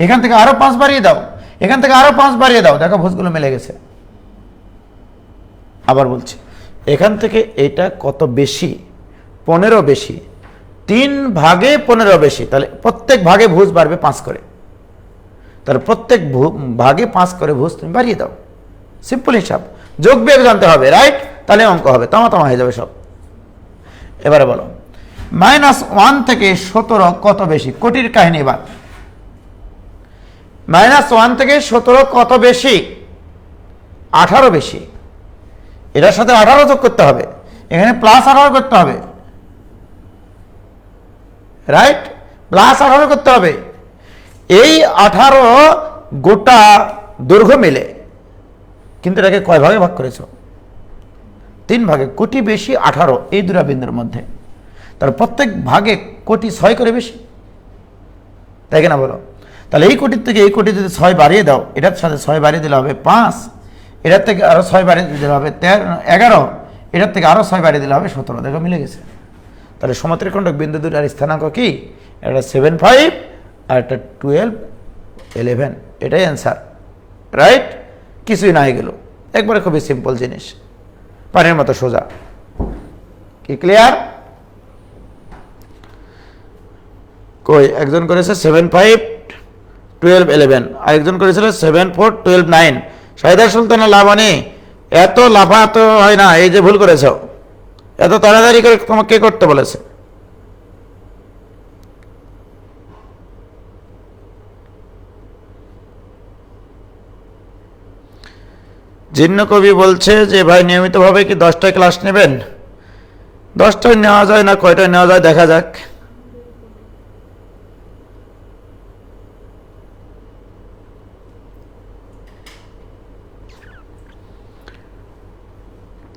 এখান থেকে আরো 5 বাড়িয়ে দাও, এখান থেকে আরো 5 বাড়িয়ে দাও, দেখো ভুজগুলো মিলে গেছে। আবার বলছি, এখান থেকে এটা কত বেশি? 15 বেশি, 3 ভাগে 15 বেশি, তাহলে প্রত্যেক ভাগে ভুজ বাড়বে 5 করে। তাহলে প্রত্যেক ভাগে 5 করে ভুজ তুমি বাড়িয়ে দাও। সিম্পল হিসাব, যোগ বিয়োগ জানতে হবে, রাইট? তাহলে অঙ্ক হবে, তামা হয়ে যাবে সব। এবারে বলো, -1 থেকে 17 কত বেশি? কোটির কাহিনী। এবার -1 থেকে 17 কত বেশি? 18 বেশি। এটার সাথে 18 যোগ করতে হবে, এখানে +18 করতে হবে, রাইট? +18 করতে হবে। এই 18 গোটা দৈর্ঘ্য মিলে, কিন্তু এটাকে কয় ভাগে ভাগ করেছো? 3 ভাগে। কোটি বেশি 18 এই দুটা বিন্দুর মধ্যে, তার প্রত্যেক ভাগে কোটি 6 করে বেশি, তাই কিনা বলো? তাহলে এই কোটির থেকে এই কোটি যদি 6 বাড়িয়ে দাও, এটার সাথে 6 বাড়িয়ে দিলে হবে 5, এটার থেকে আরো 6 বাড়িয়ে দিলে হবে 11, এটার থেকে আরো 6 বাড়িয়ে দিলে হবে 17। দেখো মিলে গেছে। তাহলে সমত্রিখণ্ডক বিন্দু দুটার স্থানাঙ্ক কি? একটা 7, 5 আর একটা 12, 11। এটাই অ্যান্সার, রাইট? কিছুই না হয়ে গেল, একবারে খুবই সিম্পল জিনিস, পানির মতো সোজা। কি ক্লিয়ার? কই একজন করেছে 7, 5, 12, 11, আরেকজন করেছিল 7, 4, 12, 9। শাহিদা সুলতানা লাভানি, এত লাফা তো হয় না, এই যে ভুল করেছ, এত তাড়াতাড়ি করে তোমাকে করতে বলেছে। জিন্ন কবি বলছে যে ভাই নিয়মিতভাবে কি 10টায় ক্লাস নেবেন? 10টায় নেওয়া যায় না কয়টায় নেওয়া যায় দেখা যাক।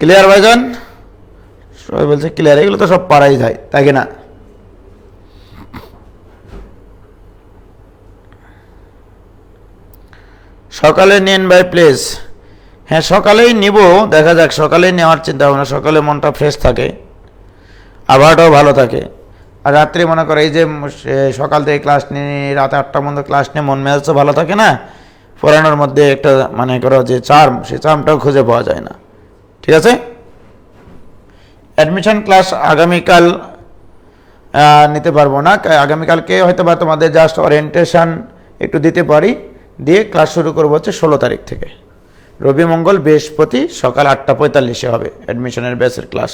ক্লিয়ার ভাইজান? সবাই বলছে ক্লিয়ার। এগুলো তো সব পারাই যায়, তাই কিনা? সকালে নিন ভাই প্লিজ। হ্যাঁ সকালেই নিব, দেখা যাক, সকালেই নেওয়ার চিন্তা ভাবনা। সকালে মনটা ফ্রেশ থাকে, আবহাওয়াটাও ভালো থাকে। আর রাত্রে মনে করো এই যে সকাল থেকে ক্লাস নিয়ে রাত 8টা পর্যন্ত ক্লাস নিয়ে মন মেজাজ তো ভালো থাকে না, পড়ানোর মধ্যে একটা মানে করো যে চার্ম, সেই চার্মটাও খুঁজে পাওয়া যায় না। ঠিক আছে? অ্যাডমিশন ক্লাস আগামীকাল নিতে পারবো না, আগামীকালকে হয়তো বা তোমাদের জাস্ট ওরিয়েন্টেশন একটু দিতে পারি, দিয়ে ক্লাস শুরু করবো হচ্ছে 16 তারিখ থেকে। রবি মঙ্গল বৃহস্পতি সকাল 8:45-এ হবে অ্যাডমিশনের ব্যাচের ক্লাস।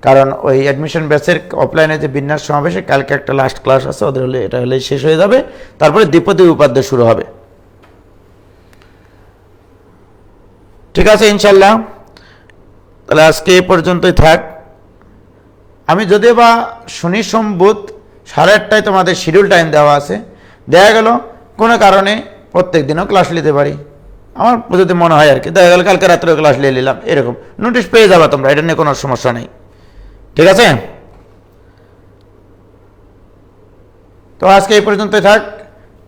কারণ ওই অ্যাডমিশন ব্যাচের অফলাইনে যে বিন্যাস সমাবেশে কালকে একটা লাস্ট ক্লাস আছে, ওদের হলে এটা হলেই শেষ হয়ে যাবে, তারপরে দ্বিপদী উপাধ্যায় শুরু হবে। ঠিক আছে ইনশাল্লাহ? তাহলে আজকে এই পর্যন্তই থাক। আমি যদিও বা শনি সোম বুধ 8:30 তোমাদের শিডিউল টাইম দেওয়া আছে, দেখা গেল কোনো কারণে প্রত্যেক দিনও ক্লাস নিতে পারি, আমার যদি মনে হয় আর কি। দেখা গেল কালকে রাত্রেও ক্লাস নিয়ে নিলাম, এরকম নোটিশ পেয়ে যাবা তোমরা, এটা নিয়ে কোনো সমস্যা নেই। ঠিক আছে? তো আজকে এই পর্যন্তই থাক।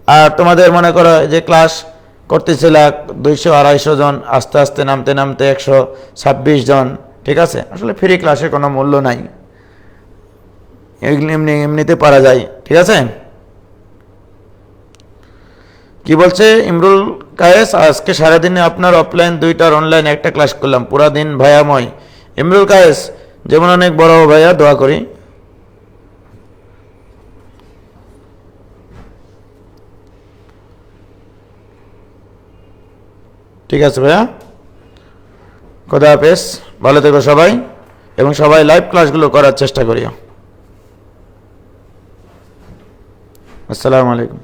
আর তোমাদের মনে করো যে ক্লাস করতেছিল 200-250 জন, আস্তে আস্তে নামতে নামতে 126 জন। ঠিক আছে? আসলে ফ্রি ক্লাসের কোনো মূল্য নাই, এমনিতে পারা যায়। ঠিক আছে? কি বলছে ইমরুল কায়েস, আজকে সারাদিনে আপনার অফলাইন 2টা আর অনলাইন 1টা ক্লাস করলাম, পুরা দিন ভাইয়াময়। ইমরুল কায়েস যেমন অনেক বড় ভাইয়া, দোয়া করি। ঠিক আছে ভাইয়া, খোদা হাফেজ, ভালো থেকো সবাই, এবং সবাই লাইভ ক্লাসগুলো করার চেষ্টা করিও। আসসালামু আলাইকুম।